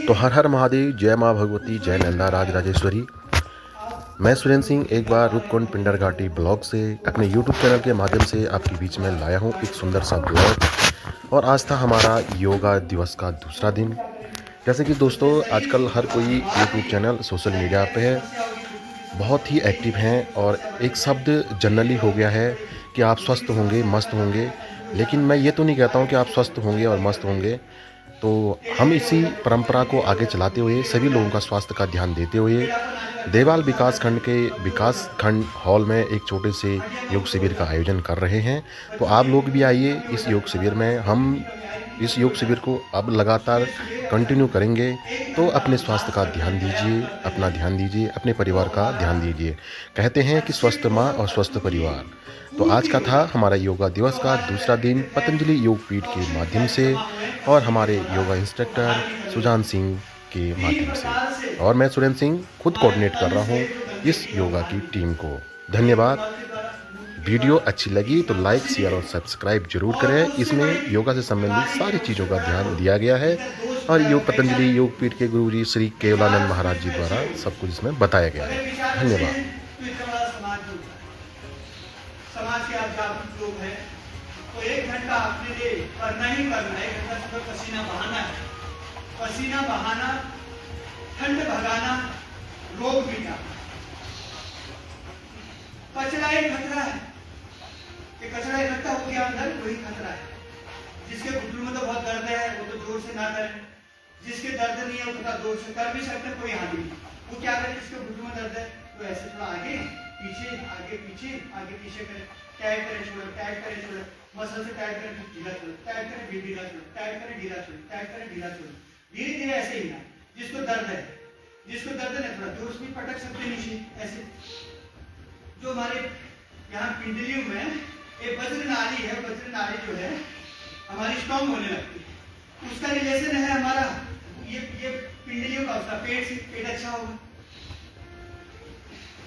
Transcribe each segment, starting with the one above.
तो हर हर महादेव, जय माँ भगवती, जय नंदा राज राजेश्वरी। मैं सुरेंद्र सिंह एक बार रूपकुंड पिंडर घाटी ब्लॉग से अपने YouTube चैनल के माध्यम से आपके बीच में लाया हूँ एक सुंदर सा ब्लॉग। और आज था हमारा योगा दिवस का दूसरा दिन। जैसे कि दोस्तों आजकल हर कोई YouTube चैनल सोशल मीडिया पे है, बहुत ही एक्टिव हैं और एक शब्द जनरली हो गया है कि आप स्वस्थ होंगे, मस्त होंगे। लेकिन मैं ये तो नहीं कहता हूँ कि आप स्वस्थ होंगे और मस्त होंगे। तो हम इसी परंपरा को आगे चलाते हुए सभी लोगों का स्वास्थ्य का ध्यान देते हुए देवाल विकास खंड के विकास खंड हॉल में एक छोटे से योग शिविर का आयोजन कर रहे हैं। तो आप लोग भी आइए इस योग शिविर में। हम इस योग शिविर को अब लगातार कंटिन्यू करेंगे। तो अपने स्वास्थ्य का ध्यान दीजिए, अपना ध्यान दीजिए, अपने परिवार का ध्यान दीजिए। कहते हैं कि स्वस्थ माँ और स्वस्थ परिवार। तो आज का था हमारा योगा दिवस का दूसरा दिन पतंजलि योग पीठ के माध्यम से और हमारे योगा इंस्ट्रक्टर सुजान सिंह के माध्यम से। और मैं सुरेंद्र सिंह खुद कोऑर्डिनेट कर रहा हूँ इस योगा की टीम को। धन्यवाद। वीडियो अच्छी लगी तो लाइक, शेयर और सब्सक्राइब जरूर करें। इसमें योगा से संबंधित सारी चीज़ों का ध्यान दिया गया है और योग पतंजलि योग पीठ के गुरु जी श्री केवलानंद महाराज जी द्वारा सब कुछ इसमें बताया गया है। धन्यवाद। समाज के आप जागरूक लोग हैं तो 1 घंटा अपने लिए करना ही करना है। 1 घंटा सुबह पसीना बहाना है, पसीना बहाना, ठंड भगाना, रोग मिटाना। कचरा एक खतरा है कि कचरा इकट्ठा हो गया अंदर, वही खतरा है। जिसके घुटनों में तो बहुत दर्द है वो तो जोर से ना करे, जिसके दर्द नहीं है वो थोड़ा जोर से कर भी सकते, कोई हानि नहीं। वो क्या करे, जिसके घुटनों में दर्द है तो ऐसे थोड़ा आगे पीछे, आगे पीछे, आगे पीछे करे, टाइट करे छोड़े, टाइट करे छोड़े, मसल से टाइट करे ढीला छोड़े, टाइट करे फिर ढीला छोड़े, टाइट करे ढीला छोड़े, टाइट करे ढीला छोड़े। धीरे धीरे ऐसे ही ना, जिसको दर्द है, जिसको दर्द है थोड़ा जोर से पटक सकते नीचे ऐसे। जो हमारे यहाँ पिंडलियों में एक वज्र नाड़ी है, वज्र नाड़ी जो है हमारी स्ट्रॉन्ग होने लगती है, उसका रिलेशन है हमारा ये पिंडलियों का, उसका पेट से पेट अच्छा होगा।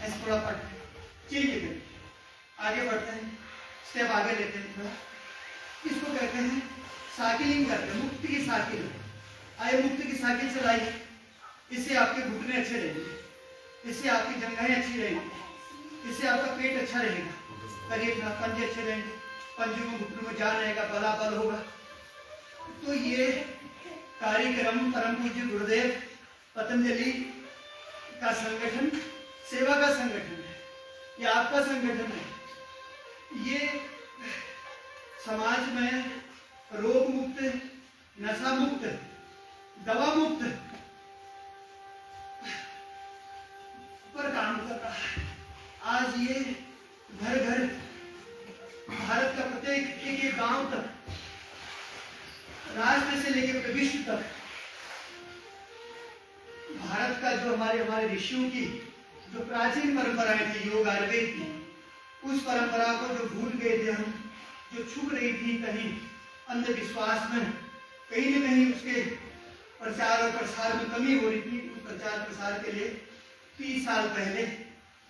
ऐसे थोड़ा पट चलिए फिर आगे बढ़ते हैं, स्टेप आगे लेते हैं थोड़ा। इसको कहते हैं साइकिलिंग करते हैं, मुक्ति की साइकिल। आइए मुक्ति की साइकिल चलाइए, इससे आपके घुटने अच्छे रहेंगे, इससे आपकी जंघें अच्छी रहेंगी, इससे आपका पेट अच्छा रहेगा, करिए थोड़ा, पंजे अच्छे रहेंगे, पंजों में घुटनों में जान रहेगा, बला बल होगा। तो ये कार्यक्रम परम पूज्य गुरुदेव पतंजलि का संगठन, सेवा का संगठन है, ये आपका संगठन है। ये समाज में रोग मुक्त, नशा मुक्त, दवा मुक्त पर काम कर रहा है। आज ये घर घर भारत का प्रत्येक एक गांव तक, राष्ट्र से लेकर विश्व तक भारत का जो हमारे ऋषियों की जो प्राचीन परंपराएं थी योग आयुर्वेद की, उस परंपरा को जो भूल गए थे हम, जो छुप रही थी कहीं अंधविश्वास में, कहीं न कहीं उसके प्रचार और प्रसार में कमी हो रही थी। उस प्रचार प्रसार के लिए 30 साल पहले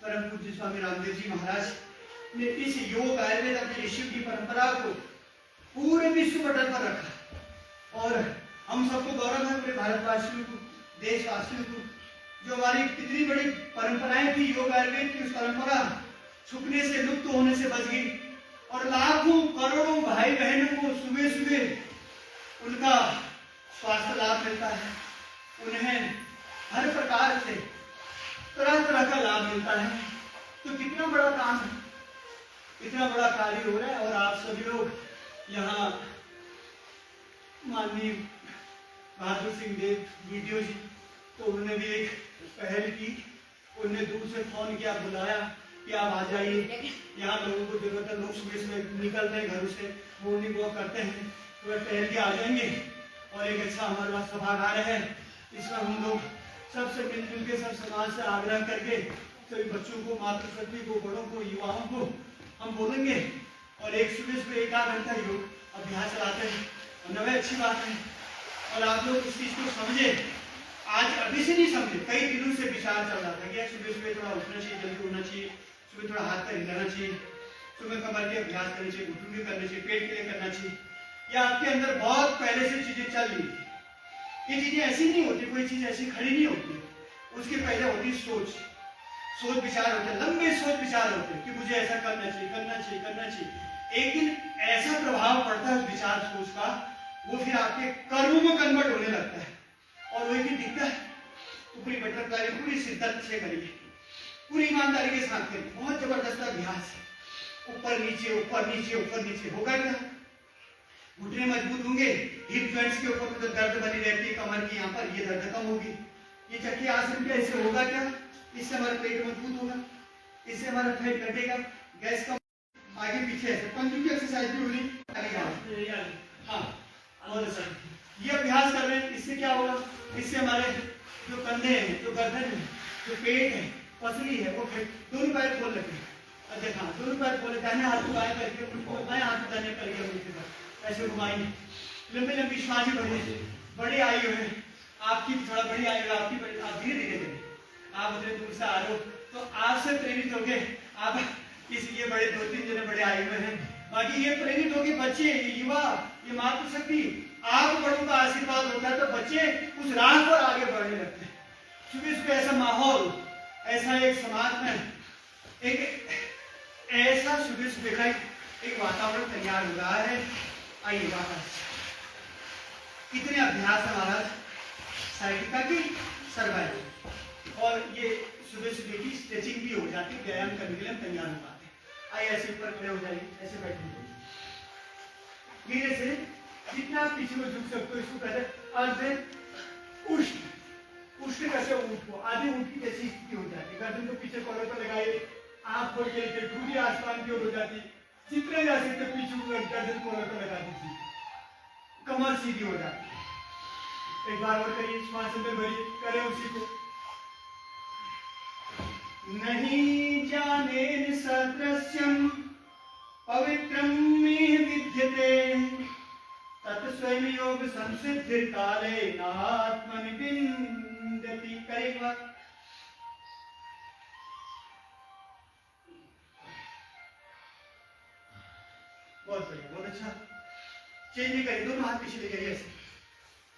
परम पूज्य स्वामी रामदेव जी महाराज ने इस योग आयुर्वेद अपने ऋषि की परंपरा को पूरे विश्व पटल पर रखा। और हम सबको गौरव है, पूरे भारतवासियों को, देशवासियों को, जो हमारी कितनी बड़ी परंपराएं थी योग आयुर्वेद की, उस परंपरा छुपने से, लुप्त होने से बच गई। और लाखों करोड़ों भाई बहनों को सुबह सुबह उनका स्वास्थ्य लाभ मिलता है, उन्हें हर प्रकार से तरह तरह का लाभ मिलता है। तो कितना बड़ा काम है, इतना बड़ा कार्य हो रहा है। और आप सभी लोग यहाँ माननीय बहादुर सिंह देव वीडियो जी, तो उन्होंने भी एक पहल की, उन्होंने दूर से फोन किया, बुलाया कि आप आ जाइए, यहाँ लोगों को जरूरत है। लोग सुबह सुबह निकलते हैं घरों से, मॉर्निंग वॉक करते हैं, तो वह टहल के आ जाएंगे। और एक अच्छा हमारे पास सभागार है, इसमें हम लोग सबसे मिलजुल के, सब समाज से आग्रह करके सभी बच्चों को, मातृशक्ति को, बड़ों को, युवाओं को हम बोलेंगे और एक सुबह 1 घंटा योग अभ्यास चलाते हैं। और नवे अच्छी बात है, और आप लोग इस चीज को समझे। आज अभी से नहीं समझे, कई दिनों से विचार चल रहा था कि सुबह सुबह थोड़ा उठना चाहिए, जल्दी उठना चाहिए, सुबह थोड़ा हाथ पैर हिलाना चाहिए, सुबह कमर के अभ्यास करने चाहिए, घुटनों के करने चाहिए, पेट के लिए करना चाहिए। ये आपके अंदर बहुत पहले से चीजें चल रही थी, ये चीजें ऐसी नहीं होती, कोई चीज ऐसी खड़ी नहीं होती, उसके पहले होती सोच विचार होते हैं, लंबे सोच विचार होते हैं कि मुझे ऐसा करना चाहिए, करना चाहिए, करना चाहिए। एक दिन ऐसा प्रभाव पड़ता है उस विचार सोच का, वो फिर आपके कर्मों में कन्वर्ट होने लगता है। और वही भी दिखता है तो पूरी बटरफ्लाई पूरी शिद्दत से करिए, पूरी ईमानदारी के साथ करिए। बहुत जबरदस्त अभ्यास है, ऊपर नीचे ऊपर नीचे ऊपर नीचे होगा क्या, घुटने मजबूत होंगे, हिप जॉइंट्स के ऊपर तो दर्द बनी रहती है कमर की, यहाँ पर ये दर्द कम होगी। ये चक्की आसन क्या, इससे होगा क्या, इससे हमारा पेट मजबूत होगा, इससे हमारा पेट घटेगा, गैस कम, आगे पीछे ऐसे पंक्ति की एक्सरसाइज भी होगी, आगे जाओ। हाँ और सर ये अभ्यास कर रहे हैं, इससे क्या होगा, इससे हमारे जो कंधे हैं, जो गर्दन है, जो पेट है, पसली है, वो दोनों पैर खोल रखे। देखा, दोनों पैर खोले, दाहिने हाथ को बाएं करके, बाएं हाथ को दाहिने करके उनके पास ऐसे घुमाएंगे। लंबी लंबी श्वासें बढ़े, बड़ी आयु है आपकी, थोड़ा बड़ी आयु है आपकी, बड़ी, आप धीरे धीरे करें। आप उतने दूर से आ रहे हो तो आपसे प्रेरित होके आप ये बड़े 2-3 जने बड़े आयु में हैं, बाकी ये प्रेरित होके बच्चे, ये युवा, ये मातृशक्ति, आप बड़ों का आशीर्वाद होता है तो बच्चे उस राह पर आगे बढ़ने लगते हैं। क्योंकि इसको ऐसा माहौल, ऐसा एक समाज में एक ऐसा सुबह सुबह का एक वातावरण तैयार हो रहा है। आइए वापस कितने अभ्यास हमारा साइकिका की सर्वाइवल, और ये सुबह सुबह की स्ट्रेचिंग भी हो जाती है, व्यायाम करने के लिए हम तैयार हो पाते हैं। आइए ऐसे ऊपर खड़े हो जाइए, ऐसे बैठे धीरे से जितना पीछे को झुक सकते हो, इसको कहते हैं अर्ध उष्ट। उष्ट कैसे ऊंट को, आधी ऊंट की जैसी स्थिति हो जाती है, गर्दन को पीछे कॉलर पर लगाइए, आंख खोल के नीचे, ठुड्डी आसमान की ओर हो जाती, जितने जा सकते पीछे को गर्दन कॉलर पर लगा दीजिए, कमर सीधी हो जाती है। एक बार और करिए, श्वास अंदर भरिए, करें उसी को। नहीं जाने सदृश्यम पवित्रम में विद्यते तत् स्वयं योग संसिद्धि काले नात्मनि विन्दति। करेगा बहुत बढ़िया, बहुत अच्छा। चेंज करिए, दोनों हाथ पीछे ले जाइए, ऐसे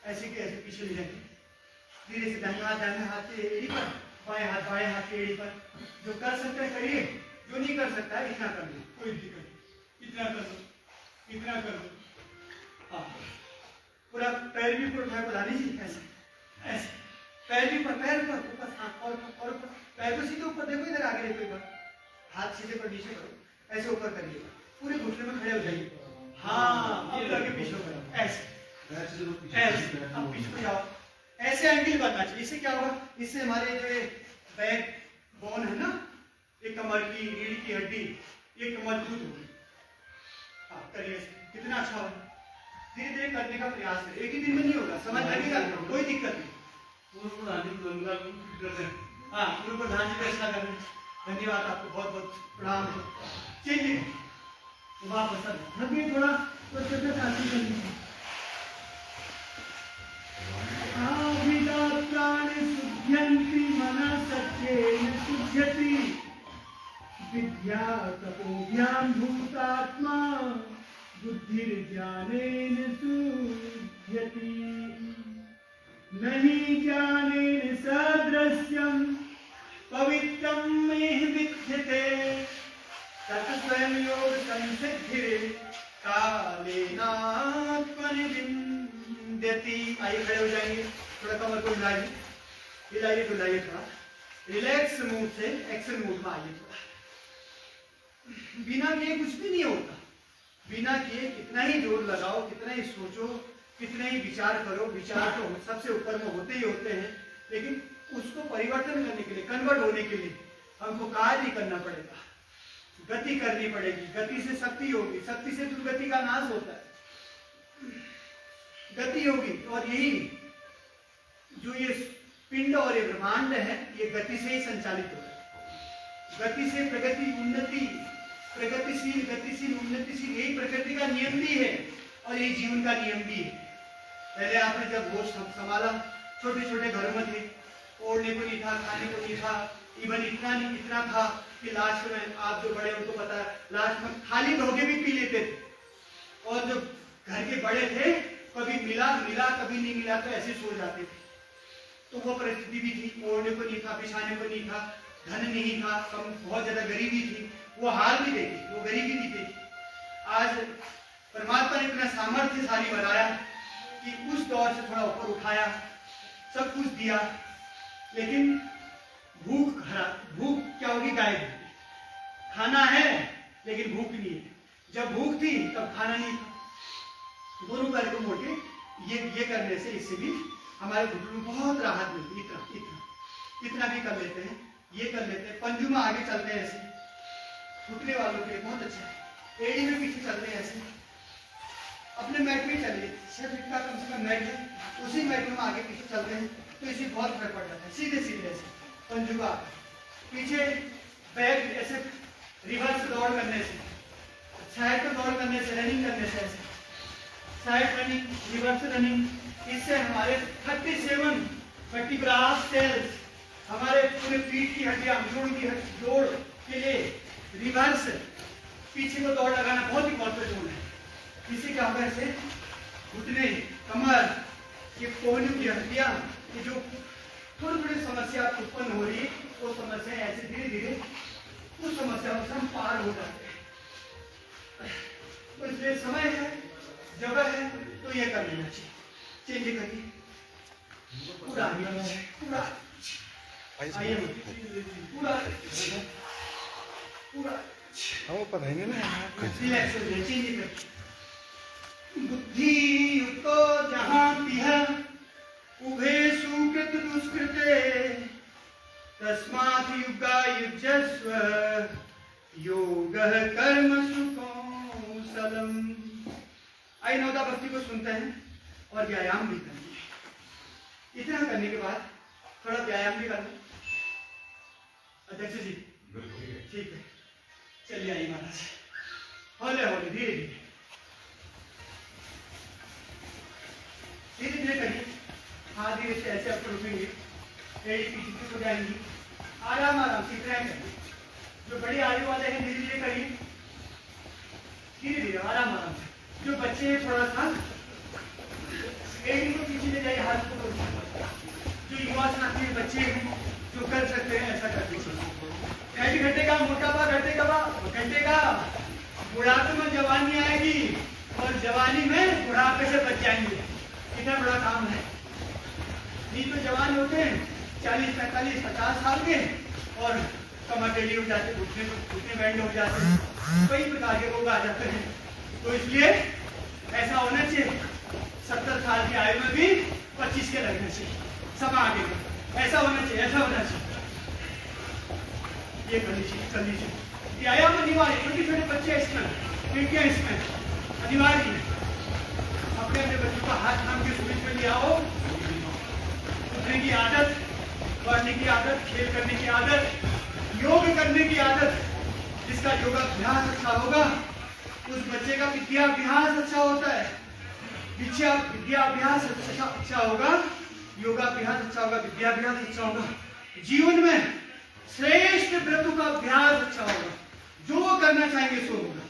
ऐसे के ऐसे पीछे ले जाइए, धीरे से दाहिने हाथ से एड़ी पर, बाएं हाथ की एड़ी पर। जो कर सकते हैं करिए, जो नहीं कर सकता है इतना कर लो, कोई दिक्कत नहीं, इतना कर लो, इतना कर लो। हाँ पूरा पैर भी पूरा बता दीजिए, ऐसे ऐसे पैर भी पर, पैर पर ऊपर, हाँ और ऊपर, पैर को सीधे ऊपर देखो, इधर आगे देखो, इधर हाथ सीधे पर नीचे करो, ऐसे ऊपर करिए, पूरे घुटने में खड़े हो जाइए। हाँ अब आगे पीछे करो, ऐसे ऐसे, अब पीछे को जाओ, ऐसे एंगल बनना चाहिए। इससे क्या होगा, इससे हमारे जो बैक बोन है ना, ये कमर की रीढ़ की हड्डी, ये मजबूत होगी। हाँ करिए, कितना अच्छा होगा, धीरे धीरे करने का प्रयास करें, एक ही दिन में नहीं होगा, समझ लगेगा, कोई दिक्कत नहीं। हाँ पूर्व प्रधान जी को ऐसा करें, धन्यवाद आपको, बहुत बहुत प्रणाम। चलिए वापस रखिए, थोड़ा तो शांति कर लीजिए। प्राणी शुद्ध्यन्ति मनः सत्येन शुद्ध्यति विद्या तपोभ्यां भूतात्मा बुद्धिर्ज्ञानेन शुद्ध्यति। नहीं ज्ञानेन सदृश्यं पवित्रं में विद्यते तत् स्वयं योग संसिद्धिः कालेनात्मनि विन्दति। आइए खड़े हो जाएंगे, थोड़ा कमर को हिलाइए, हिलाइए डुलाइए, थोड़ा रिलैक्स मूड से एक्शन मूड में आइए। थोड़ा बिना किए कुछ भी नहीं होता, बिना किए कितना ही जोर लगाओ, कितना ही सोचो, कितना ही विचार करो, विचार तो सबसे ऊपर में होते ही होते हैं, लेकिन उसको परिवर्तन करने के लिए, कन्वर्ट होने के लिए हमको कार्य करना पड़ेगा, गति करनी पड़ेगी। गति से शक्ति होगी, शक्ति से दुर्गति का नाश होता है, गति होगी। और यही जो ये पिंड और ये ब्रह्मांड है, ये गति से ही संचालित होता है। गति से प्रगति, उन्नति, प्रगतिशील, गतिशील, उन्नतिशील, यही प्रकृति का नियम भी है और यही जीवन का नियम भी है। पहले आपने जब होश संभाला, छोटे छोटे घरों में थे, ओढ़ने को नहीं था, खाने को नहीं था, इवन इतना था कि लास्ट में आप जो बड़े उनको पता है, लास्ट में खाली धोखे भी पी लेते थे। और जो घर के बड़े थे कभी मिला मिला, कभी नहीं मिला, तो ऐसे सो जाते थे। तो वो परिस्थिति भी थी, ओढ़ने को नहीं था, बिछाने को नहीं था, धन नहीं था, कम बहुत ज्यादा गरीबी थी। वो हाल भी देखी, वो गरीबी भी देखी। आज परमात्मा ने इतना सामर्थ्यशाली बनाया कि उस दौर से थोड़ा ऊपर उठाया, सब कुछ दिया, लेकिन भूख क्या होगी? गायब। खाना है लेकिन भूख नहीं है। जब भूख थी तब खाना नहीं था। दोनों पैर को मोटे ये करने से, इससे भी हमारे घुटनों में बहुत राहत मिलती है। इतना भी कर लेते हैं, ये कर लेते हैं, पंजू में आगे चलते हैं ऐसे, घुटने वालों के लिए बहुत अच्छा है। एड़ी में पीछे चलते हैं ऐसे, अपने मैट में चलिए, 6 फीट का कम से कम मैट है, उसी मैट में आगे पीछे चलते हैं तो इससे बहुत फर्क पड़ जाता है। सीधे सीधे ऐसे पंजू का पीछे, बैक ऐसे, रिवर्स दौड़ करने से, साइड पे दौड़ करने से, रनिंग करने से, ऐसे साइड रनिंग, रिवर्स रनिंग, इससे हमारे 37 वर्टिब्रल सेल्स, हमारे पूरे पीठ की हड्डियां, जोड़ के लिए रिवर्स पीछे को दौड़ लगाना बहुत ही महत्वपूर्ण है। इसी का वजह से घुटने, कमर, ये कोहनी की हड्डियां, ये जो थोड़ी समस्या उत्पन्न हो रही है, वो समस्या ऐसे धीरे धीरे उस समस्या से हम पार हो जाते हैं। तो इसलिए समय है, जगह है, तो ये कर लेना चाहिए। चेंज करिए, पूरा पूरा आइए, पूरा हमको पता ही नहीं ना। रिलैक्स हो जाए, चेंज करिए। बुद्धि युक्तो जहाँ तिह उभे सुकृत दुष्कृते तस्मात् युगा युज्यस्व योगः कर्मसु कौशलम्। आइए नवदा भक्ति को सुनते हैं और व्यायाम भी करेंगे। इतना करने के बाद थोड़ा व्यायाम भी करना। अध्यक्ष जी ठीक है, चलिए आइए महाराज, हौले हौले, धीरे धीरे धीरे धीरे करिए। हाथ धीरे से ऐसे ऊपर उठेंगे, एड़ी पीछे हो जाएंगी, आराम आराम से इतना करिए। जो बड़ी आयु वाले हैं धीरे धीरे करिए, धीरे धीरे आराम आराम से। जो बच्चे हैं थोड़ा सा एड़ी को पीछे ले जाइए, हाथ को। जो युवा साथी बच्चे हैं जो कर सकते हैं ऐसा कर दीजिए। घटेगा, मोटापा घटेगा, बुढ़ापे में जवानी आएगी और जवानी में बुढ़ापे से बच जाएंगे। कितना बड़ा काम है। नहीं तो जवान होते हैं 40, 45, 50 साल के और कमर टेढ़ी हो जाती है, घुटने बैंड हो जाते हैं, कई प्रकार के रोग आ जाते हैं। तो इसलिए ऐसा होना चाहिए 70 साल की आयु में भी 25 के लगना चाहिए, सब आगे ऐसा होना चाहिए, ऐसा होना चाहिए। ये कर लीजिए। व्यायाम अनिवार्य, छोटे छोटे बच्चे इसमें, खिड़कियां इसमें अनिवार्य है। अपने अपने बच्चों का हाथ थाम के सुबह में ले आओ। उठने की आदत, पढ़ने की आदत, खेल करने की आदत, योग करने की आदत। जिसका योगाभ्यास अच्छा होगा उस बच्चे का विद्याभ्यास अच्छा होता है। विद्याभ्यास अच्छा होगा, योगाभ्यास अच्छा होगा, विद्याभ्यास अच्छा होगा। जीवन में श्रेष्ठ व्रतों का अभ्यास अच्छा होगा। जो वो करना चाहेंगे सो होगा।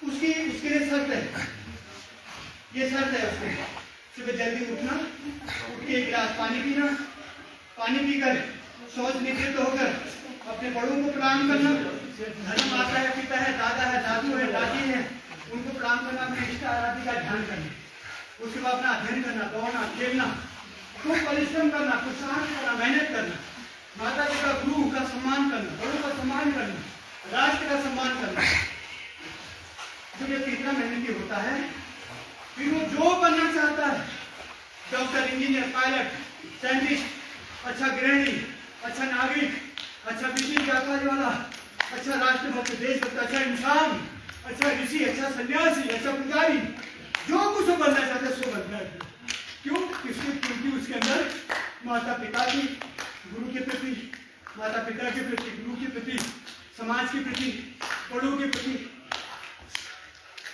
उसके लिए शर्त है, ये शर्त है उसके। सुबह जल्दी उठना, उठ के 1 गिलास पानी पीना, पानी पीकर शौच निवृत्त होकर अपने बड़ों को प्रणाम करना। घर में माता है, पिता है, दादा है, दादू है, दादी है, उनको प्रणाम करना, अपने इष्ट आराध्य का ध्यान करना। उसके बाद अपना अध्ययन करना, दौड़ना, खेलना, खूब परिश्रम करना, पुरुषार्थ करना, मेहनत करना, माता पिता गुरु का सम्मान करना, बड़ों का सम्मान करना, राष्ट्र का सम्मान करना। जब ये तीसरा मेहनती होता है फिर वो जो बनना चाहता है, डॉक्टर, इंजीनियर, पायलट, साइंटिस्ट, अच्छा गृहिणी, अच्छा नागरिक, अच्छा बिजली व्यापारी वाला, अच्छा राष्ट्रभक्त, देशभक्त, अच्छा इंसान, अच्छा ऋषि, अच्छा सन्यासी, अच्छा पुजारी, जो कुछ बनना चाहता है सो बनना है। क्यों? क्योंकि उसके अंदर माता पिता की, गुरु के प्रति, माता पिता के प्रति, गुरु के प्रति, समाज के प्रति, बड़ों के प्रति,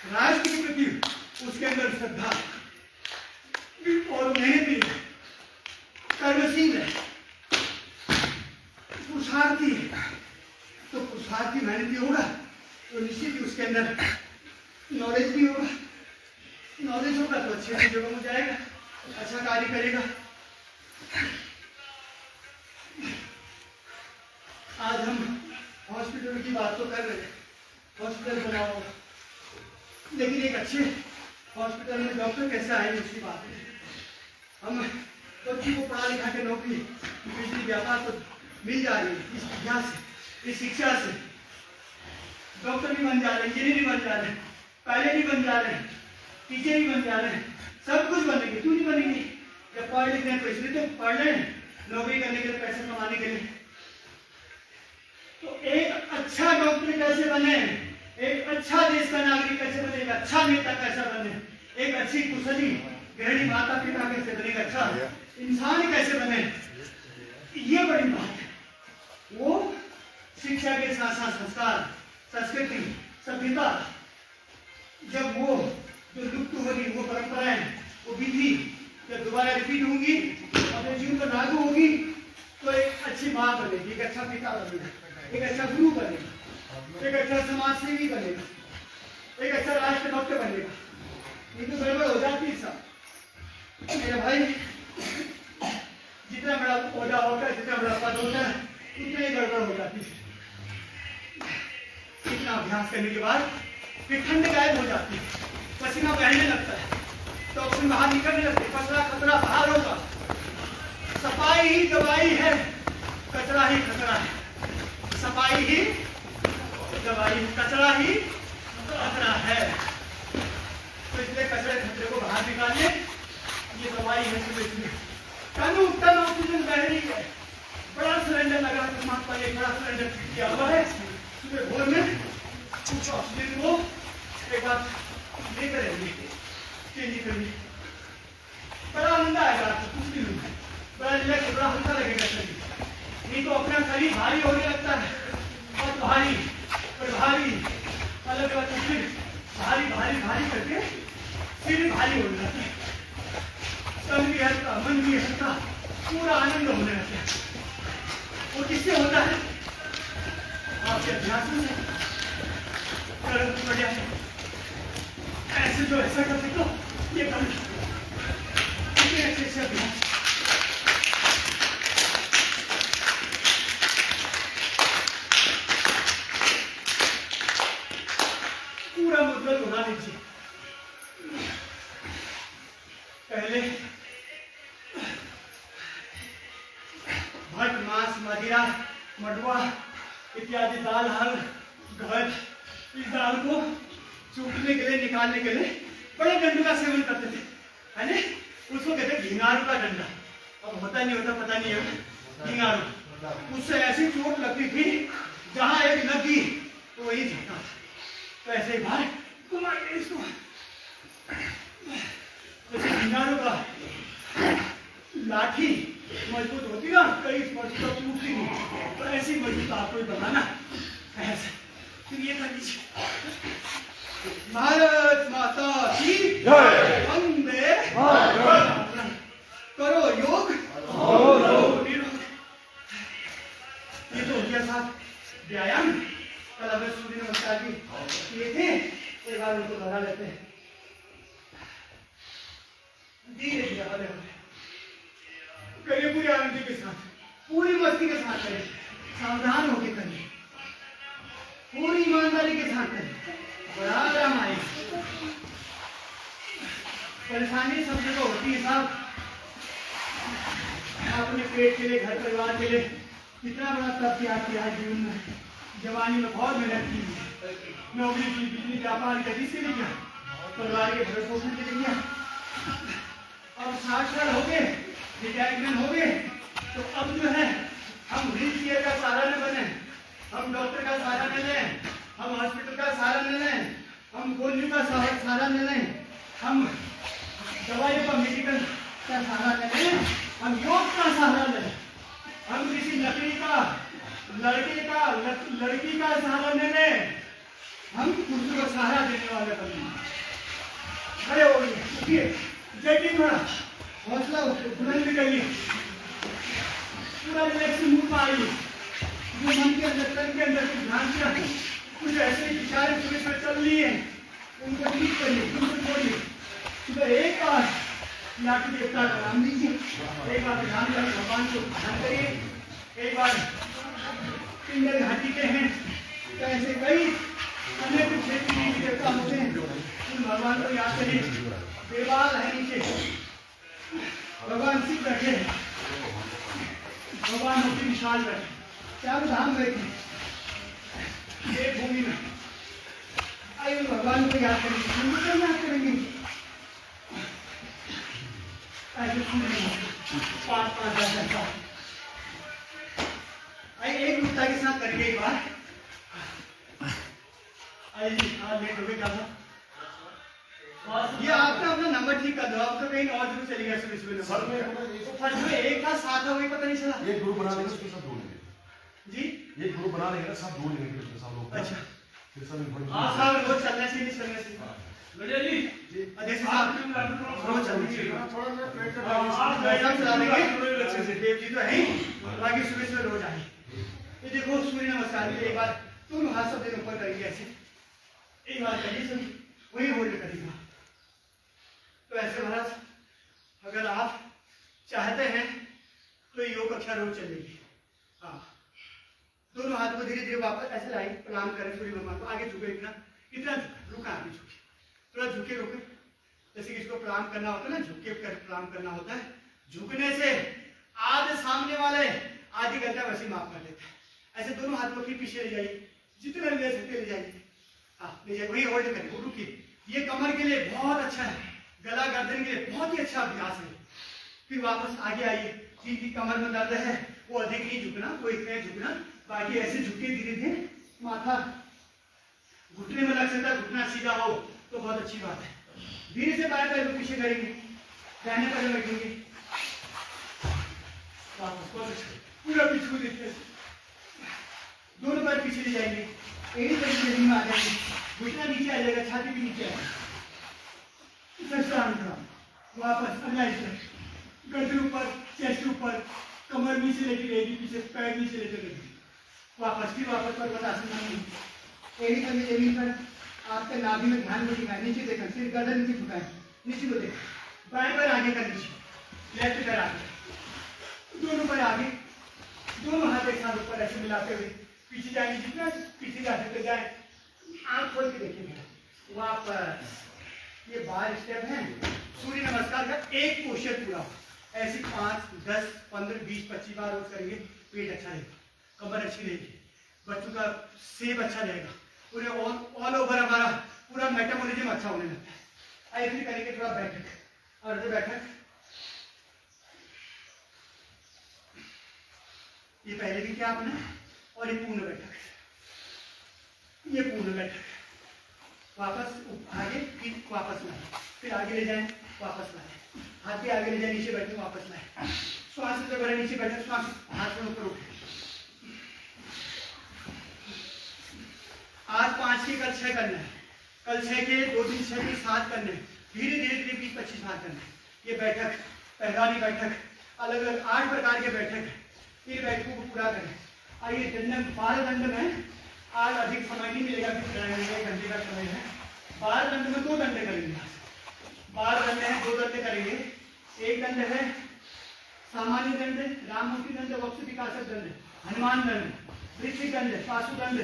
राष्ट्र के प्रति उसके अंदर श्रद्धा और मेहनती है, कर्मशील है, पुरुषार्थी है। तो पुरुषार्थी मेहनती होगा तो निश्चित ही उसके अंदर नॉलेज भी होगा, नॉलेज होगा तो अच्छी अच्छी जगह में जाएगा, अच्छा कार्य करेगा। आज हम हॉस्पिटल की बात तो कर रहे हैं, हॉस्पिटल बनाओ, लेकिन एक अच्छे हॉस्पिटल में डॉक्टर कैसे आएंगे उसकी बात है। हम बच्ची को पढ़ा लिखा के नौकरी बिजली व्यापार तो मिल जा रही है, इस विद्या से, इस शिक्षा से डॉक्टर भी बन जा रहे हैं, इंजीनियर भी बन जा रहे हैं, पायलट भी बन जा रहे हैं, टीचर भी बन जा रहे हैं, सब कुछ बनेंगे। क्यों नहीं बनेंगे? जब पढ़ लिख रहे हैं तो इसलिए तो पढ़ रहे हैं, नौकरी करने के लिए, पैसे कमाने के लिए। तो एक अच्छा डॉक्टर कैसे बने, एक अच्छा देश का नागरिक कैसे बने, एक अच्छा नेता कैसे बने, एक अच्छी कुशली गृहिणी माता पिता कैसे बने, एक अच्छा इंसान कैसे बने, ये बड़ी बात है। वो शिक्षा के साथ साथ संस्कार, संस्कृति, सभ्यता, जब वो जो लुप्त हो रही वो परंपराएं, वो विधि जब दोबारा रिपीट होंगी, अपने जीवन पर लागू होगी, तो एक अच्छी माँ बनेगी, एक अच्छा पिता बनेगा, एक अच्छा गुरु बनेगा, एक अच्छा समाज सेवी बनेगा, एक अच्छा राष्ट्र भक्त बनेगा। ये तो गड़बड़ हो जाती है सब। मेरे भाई, जितना बड़ा पौधा होता है, जितना बड़ा पद होता है, उतना ही गड़बड़ हो जाती है। इतना अभ्यास करने के बाद फिर ठंड गायब हो जाती है, पसीना बहने लगता है, तो ऑक्सीजन बाहर निकलने लगती है, कचरा खतरा बाहर होगा। सफाई ही दवाई है, कचरा ही खतरा है। सफाई ही दवाई, कचरा ही खतरा है। तो इसलिए कचरे खतरे को बाहर निकालने ये दवाई है। कानून टन ऑक्सीजन बह रही है, बड़ा सिलेंडर लगा, महात्मा ने बड़ा सिलेंडर किया हुआ है। सुबह भोर में कुछ ऑक्सीजन को एक बार लेकर आएंगे, चेंज करेंगे, बड़ा आनंद आएगा आपको कुछ दिन में, बड़ा रिलैक्स, बड़ा हल्का लगेगा शरीर। नहीं तो अपना शरीर भारी होने लगता है, बहुत भारी और भारी, अलग अलग फिर भारी भारी भारी करके फिर भारी होने लगता है। तन भी हल्का, मन भी हल्का, पूरा आनंद होने लगता है। वो किससे होता है? आपके अभ्यास से। बढ़िया ऐसे जो ऐसा करते तो ये कर ऐसे अभ्यास। पूरा मुद्दल उड़ा लीजिए। पहले भट, मांस, मदिरा, मडुआ इत्यादि दाल, हल, गहत, इस दाल को चूटने के लिए, निकालने के लिए बड़े डंडे का सेवन करते थे, है ना? उसको कहते घिंगारू का डंडा। अब होता नहीं होता पता नहीं है, घिंगारू। उससे ऐसी चोट लगती थी जहां एक लगी तो वही झटका। तो ऐसे ही बाहर घुमाइए इसको, जैसे घिंगारू का लाठी मजबूत होती ना, कई स्पर्श तो टूटती नहीं, तो ऐसी मजबूत आपको बनाना ऐसे। फिर ये कर लीजिए, भारत माता की जय, वंदे मातरम। करो योग, निरोग। ये तो हो गया साहब व्यायाम। कल अगर सूर्य नमस्कार भी किए थे, एक बार उनको दोहरा लेते हैं धीरे धीरे, हले हले करिए, पूरी आनंद के साथ, पूरी मस्ती के साथ करिए, सावधान होकर करिए, पूरी ईमानदारी के साथ करिए, बड़ा आराम आएगा। परेशानी सब जगह होती है साहब, अपने पेट के लिए, घर परिवार के लिए कितना बड़ा तप किया है जीवन में। जवानी में बहुत मेहनत की, नौकरी की, बिजली व्यापार का, किसके लिए किया? परिवार के भरण पोषण के लिए किया। अब 60 साल हो गए, रिटायरमेंट हो गए, तो अब जो है हम व्हील चेयर का सहारा न बने, हम डॉक्टर का सहारा न लें, हम हॉस्पिटल का सहारा न लें, हम गोलियों का सहारा न लें, हम दवाइयों का, मेडिकल का सहारा न लें, हम योग का सहारा लें, हम किसी लकड़ी का, लड़की का सहारा न लें, हम कुर्सी का सहारा देने वाले बने। खड़े हो गए, उठिए, जैकिंग थोड़ा हौसला बुलंद करिए, पूरा रिलैक्स मूड में आइए। जो मन के अंदर, तन के अंदर कुछ ध्यान किया, कुछ ऐसे विचार सुबह रही है, उनको ठीक करिए, उनको छोड़िए, सुबह एक बार लाठी देवता का नाम लीजिए, एक बार ध्यान कर भगवान को ध्यान करिए, एक बार पिंडर घाटी के हैं तो ऐसे कई अन्य कुछ देवी देवता होते हैं, उन भगवान को याद करिए। देवाल है नीचे, भगवान शिव बैठे हैं, भगवान मूर्ति विशाल बैठे, चारों धाम बैठे एक भूमि में। आइए भगवान को याद करेंगे, हम लोग क्या याद करेंगे? ऐसे पाँच पाँच 10 आइए एक गुप्ता के साथ करेंगे एक बार। आइए हाँ लेट हो गए क्या था? ये आपका अपना नंबर ठीक कर दो, आप तो कहीं और जरूर चली गया सुबह सुबह। फर्स्ट में एक था, साथ था, वही पता नहीं चला। एक ग्रुप बना लेंगे, उसके साथ जोड़ लेंगे जी, एक ग्रुप बना लेंगे ना, सब जोड़ लेंगे उसके साथ लोग। अच्छा फिर सब इन्फॉर्मेशन हाँ साहब रोज चलना चाहिए, नहीं चलना चाहिए। अध्यक्ष साहब रोज चलना चाहिए, थोड़ा सा पेट का सब चला देंगे। देव जी तो है ही, बाकी सुबह सुबह रोज आए। ये देखो सूर्य नमस्कार के एक बार तुम हाथ सब दिन ऊपर करेंगे ऐसे, एक बार करिए सभी, वही होल्ड करिएगा। तो ऐसे महाराज अगर आप चाहते हैं तो योग कक्षा रोज चलेगी। हाँ दोनों हाथ को धीरे धीरे वापस ऐसे लाइए, प्रणाम करें सूर्य भगवान को। आगे झुके, इतना इतना रुका, आगे झुके, थोड़ा झुके रुके, जैसे कि इसको प्रणाम करना होता है ना, झुके कर प्रणाम करना होता है। झुकने से आधे सामने वाले आधी घंटा वैसे माफ कर देते हैं। ऐसे दोनों हाथ को फिर पीछे ले जाइए, जितना ले सकते ले जाइए। हाँ ले जाइए, वही होल्ड करें, वो रुकिए। ये कमर के लिए बहुत अच्छा है, गला गर्दन के लिए बहुत ही अच्छा अभ्यास है। फिर वापस आगे आइए, जिनकी कमर में दर्द है वो अधिक नहीं झुकना, वो इतने झुकना, बाकी ऐसे झुके धीरे धीरे, माथा घुटने में लग सकता है, घुटना सीधा हो तो बहुत अच्छी बात है। धीरे से बाएं पैर को पीछे करेंगे, दाहिने पैर में बैठेंगे, वापस पूरा पीछे को देखते, दोनों पैर पीछे ले जाएंगे, एड़ी तरीके में आ जाएंगे, घुटना नीचे आ जाएगा, छाती भी नीचे आएगी, वापस अगला स्टेप, गर्दन ऊपर, चेस्ट ऊपर, कमर नीचे लेके रहेगी, पीछे पैर नीचे लेके रहेगी, वापस फिर वापस पर्वतासन में एड़ी करके जमीन पर आपके नाभि में ध्यान को दिखाएं, नीचे देखा, सिर गर्दन नीचे झुकाएं, नीचे को देखा, बाएं पैर आगे कर नीचे, लेफ्ट पैर आगे, दोनों पैर आगे, दोनों हाथ एक साथ ऊपर ऐसे मिलाते हुए पीछे जाएंगे, जितना पीछे जा सकते जाए, आंख खोल के देखिए वापस। ये 12 स्टेप है सूर्य नमस्कार का, एक पोस्चर पूरा ऐसे 5, 10, 15, 20, 25 बार रोज करेंगे। पेट अच्छा रहेगा, कमर अच्छी रहेगी, बच्चों का सेब अच्छा रहेगा, पूरे ऑल ओवर हमारा पूरा मेटाबॉलिज्म अच्छा होने लगता है। आइए फिर करेंगे थोड़ा बैठक, अर्ध बैठक। ये पहले भी किया आपने, और ये पूर्ण बैठक, ये पूर्ण बैठक। वापस आगे, फिर वापस लाए, फिर आगे ले जाएं, वापस लाए, हाथ भी आगे ले जाए, नीचे बैठे, वापस लाए, श्वास से बड़े नीचे बैठे, श्वास हाथ में ऊपर उठे। आज 5 के, कल 6 करना है, कल 6 के, 2 दिन 6 के 7 करने हैं, धीरे धीरे धीरे 20-25 बार करना है। ये बैठक पहलवानी बैठक, अलग अलग 8 प्रकार के बैठक है, ये बैठकों को पूरा करें। आइए दंड 12 दंड में आज अधिक समय नहीं मिलेगा, 1 घंटे का समय है। 12 दंड में 2 दंड करेंगे, 12 दंड है, 2 दंड करेंगे। एक दंड है सामान्य दंड, राममूर्ति दंड, वक्ष विकासक दंड, हनुमान दंड, वृश्चिक दंड, पाशु दंड,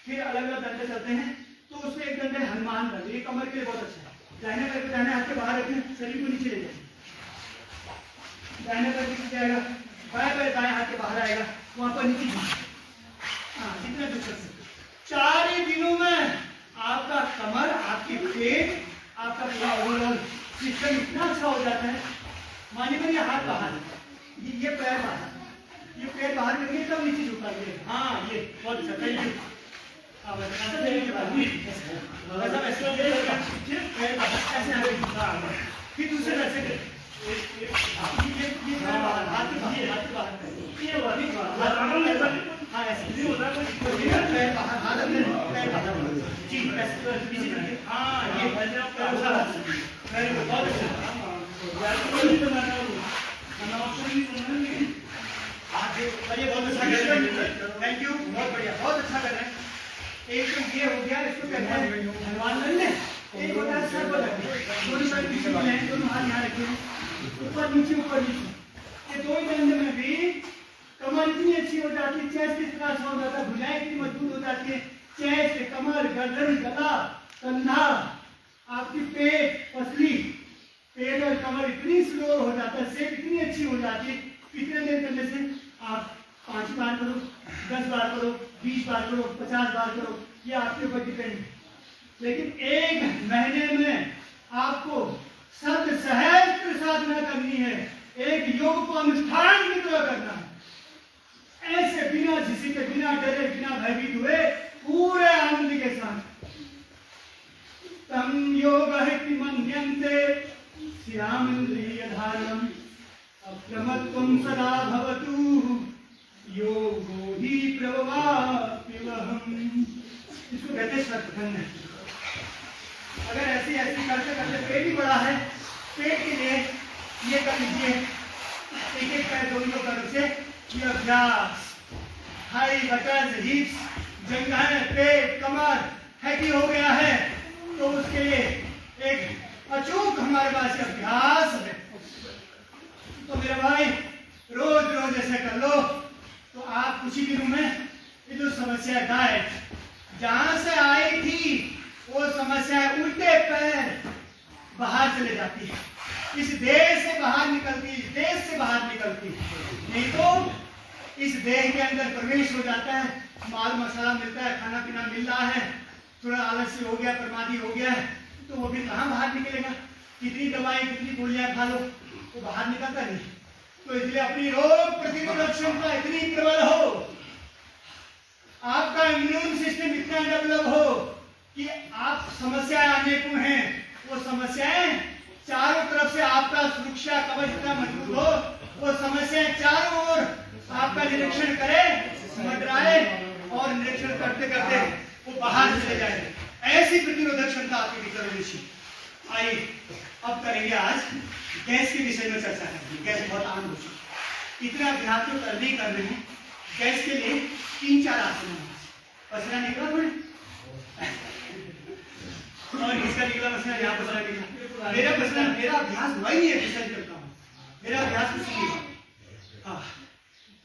फिर अलग अलग दंड चलते हैं। तो उसमें एक दंड है हनुमान दंड, ये कमर के लिए बहुत अच्छा है। दाहिने पैर को दाहिने हाथ के बाहर रखें, शरीर को नीचे ले जाए, दाहिने पैर नीचे जाएगा, बाएं पैर दाएं हाथ के बाहर आएगा, वहां पर नीचे हाँ जितना झुक सकते। 4 ही दिनों में आपका कमर, आपकी पेट, आपका पूरा ओवरऑल सिस्टम इतना अच्छा हो जाता है। मानिए ये हाथ बाहर, ये पैर बाहर, ये पैर बाहर करेंगे तब नीचे झुकाइए। हाँ ये बहुत अच्छा, थैंक यू। फिर दूसरे तरह से हाँ ऐसे हाँ ये बहुत अच्छा, ये बहुत अच्छा कर रहे हैं, थैंक यू, बहुत बढ़िया, बहुत अच्छा कर रहे हैं। एक तो ये हो गया, इसको कहते हैं हनुमान दंड, एक होता है सर को रखिए, दोनों साइड पीछे वाले हैं, दोनों हाथ यहाँ रखिए, ऊपर नीचे। ये दो ही डंडे में भी कमर इतनी अच्छी हो जाती है, चेस्ट इस तरह से हो जाता है, भुजाएं इतनी मजबूत हो जाती है, चेस्ट, कमर, गर्दन, गला, कंधा, आपकी पेट, पसली, पेट और कमर इतनी स्लो हो जाता है, शेप इतनी अच्छी हो जाती है। कितने देर करने से? आप 5 बार करो, 10 बार करो, 20 बार करो, 50 बार करो, ये आपके ऊपर डिपेंड है। लेकिन 1 महीने में आपको शब्द सहस्त्र साधना करनी है, एक योग को अनुष्ठान की तरह करना है, ऐसे बिना झिझके, बिना डरे, बिना भयभीत हुए, पूरे आनंद के साथ। तम योग हिति मन्यन्ते श्यामेन्द्रियधारणम् अप्रमत्तं सदा भवतु योगो हि प्रभवाप्यहम्। इसको कहते हैं श्रद्धखंड। अगर ऐसे करते करते पेट ही बड़ा है, पेट के लिए ये कर लीजिए, एक पैर दोनों तरफ से ये अभ्यास, हाई बटन, हिप्स, जंघाएं, पेट, कमर हैवी हो गया है, तो उसके लिए एक अचूक हमारे पास अभ्यास है। तो मेरे भाई रोज रोज ऐसे कर लो, तो आप कुछ ही दिनों में ये जो समस्या गायब, जहां से आई थी वो समस्या उल्टे पैर बाहर चले जाती है, इस देश से बाहर निकलती, इस देश से बाहर निकलती, नहीं तो इस देह के अंदर प्रवेश हो जाता है, माल मसाला मिलता है, खाना पीना मिल रहा है, थोड़ा आलस्य हो गया, प्रमादी हो गया है, तो वो भी कहाँ बाहर निकलेगा? कितनी दवाई, कितनी गोलियां खा लो, वो बाहर निकलता नहीं। तो इसलिए अपनी रोग प्रतिरोधक क्षमता इतनी प्रबल हो, आपका इम्यून सिस्टम इतना डेवलप हो कि आप समस्याएं आने को हैं, वो समस्याएं चारों तरफ से आपका सुरक्षा कवच इतना मजबूत हो, वो समस्याएं चारों ओर आपका निरीक्षण करे, मंडराए, और निरीक्षण करते करते वो बाहर चले जाए। ऐसी प्रतिरोधक क्षमता आपके भीतर होनी चाहिए। आइए अब करेंगे आज गैस के विषय में चर्चा करेंगे। गैस बहुत आम हो चुकी, इतना अभ्यास तो करने ही करने हैं। गैस के लिए 3-4 आसन हैं। पसीना निकला थोड़ी, और इसका निकला पसीना, यहाँ पसीना निकला, मेरा पसीना, मेरा अभ्यास हुआ ही नहीं है, विसर्जन करता हूँ, मेरा अभ्यास कुछ नहीं है। हाँ,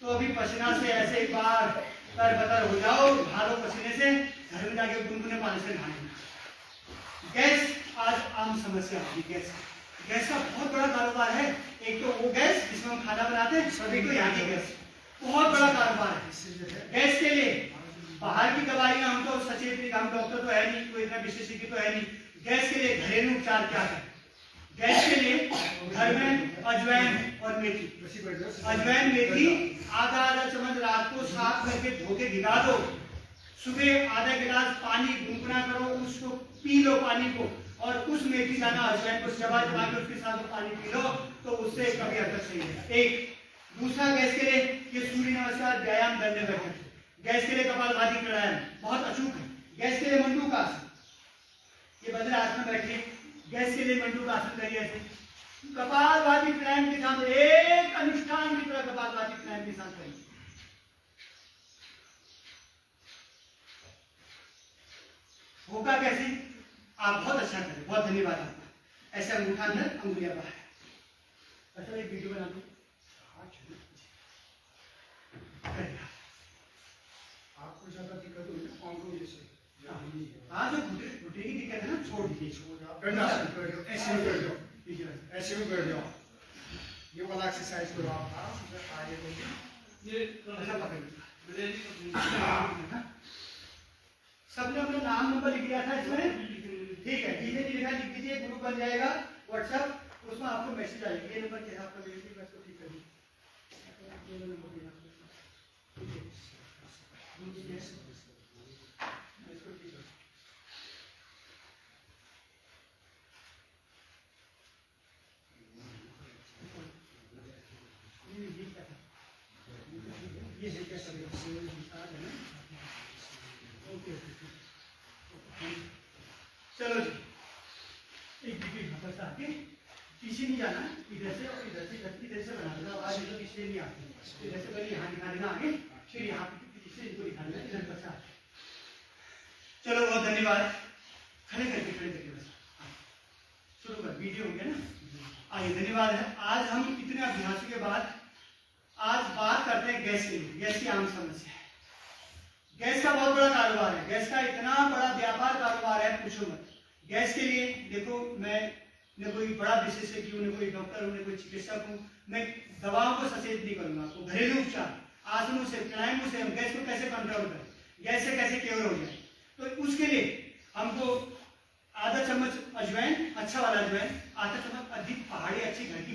तो अभी पसीना से ऐसे एक बार तर बतर हो जाओ, भालो पसीने से, घर में जाके गुनगुने पानी से नहाने। गैस आज आम समस्या होगी। गैस का बहुत बड़ा कारोबार है। एक तो वो गैस जिसमें हम खाना बनाते हैं, और एक तो यहाँ की गैस, बहुत बड़ा कारोबार है गैस के लिए। बाहर की दवाइयां हम तो सचेत नहीं, हम डॉक्टर तो है नहीं, कोई इतना विशेषज्ञ तो है नहीं। गैस के लिए घरेलू उपचार क्या है? गैस के लिए घर में अजवाइन और मेथी, अजवाइन मेथी आधा चम्मच रात को साफ करके धो के भिगा दो, सुबह आधा गिलास पानी गुनगुना करो, उसको पी लो पानी को, और उस मेथी दाना अजवाइन को चबा चबा के उसके साथ पानी पी लो, तो उससे कभी असर सही है। एक दूसरा गैस के लिए ये सूर्य नमस्कार, व्यायाम, दंड बैठक। गैस के लिए कपालभाति प्राणायाम बहुत अचूक है। गैस के लिए मंडूक आसन, ये वज्र आसन में बैठिए, गैस के लिए मंडूक आसन करिए। ऐसे कपालभाति प्राणायाम के साथ एक अनुष्ठान की तरह कपालभाति प्राणायाम के साथ करिए। होगा कैसे? आप बहुत अच्छा करें, बहुत धन्यवाद आपका। ऐसे अंगूठा अंदर, अंगुलियां बाहर। अच्छा एक वीडियो बना दो, आपको ज्यादा दिक्कत होगी पाँव जैसे, हाँ जो घुटने की दिक्कत है ना, छोड़ दीजिए, ऐसे भी बैठ जाओ, ऐसे भी बैठ जाओ। ये वाला एक्सरसाइज करो आप, आगे ये ऐसा पकड़िए। सबने अपना नाम नंबर लिख दिया था इसमें, ठीक है, जिसे लिखा लिख दीजिए, ग्रुप बन जाएगा व्हाट्सएप, उसमें आपको मैसेज आएगा, ये नंबर क्या है आपका, मेरे को इसको ठीक कर दीजिए, ये नंबर देना, ठीक है, इसको ठीक कर, ये है क्या करेगा, ओके। चलो जी, एक डिग्री यहाँ से आके पीछे नहीं जाना, इधर से और इधर से बना देना। आज इधर पीछे नहीं आते, इधर से पहले यहाँ दिखा देना आगे, फिर यहाँ पीछे इनको दिखा देना, इधर पर से। चलो बहुत धन्यवाद। खड़े करके बस। शुरू कर, वीडियो हो गया ना। आइए, धन्यवाद है। आज हम इतने अभ्यासों के बाद आज बात करते हैं गैस के लिए। गैस की आम समस्या है। गैस का बहुत बड़ा कारोबार है, गैस का इतना बड़ा व्यापार कारोबार है, पूछो मत। गैस के लिए देखो, मैं न कोई बड़ा विशेषज्ञ हूँ, न कोई डॉक्टर हूँ, न कोई चिकित्सक हूँ, मैं दवाओं को सचेत नहीं करूंगा आपको। घरेलू उपचार, आसनों से, प्राणायामों से हम गैस को कैसे कंट्रोल करें, गैस से कैसे क्योर हो जाए, तो उसके लिए हमको आधा चम्मच अजवाइन, अच्छा वाला अजवाइन, आधा चम्मच अधिक पहाड़ी अच्छी घर की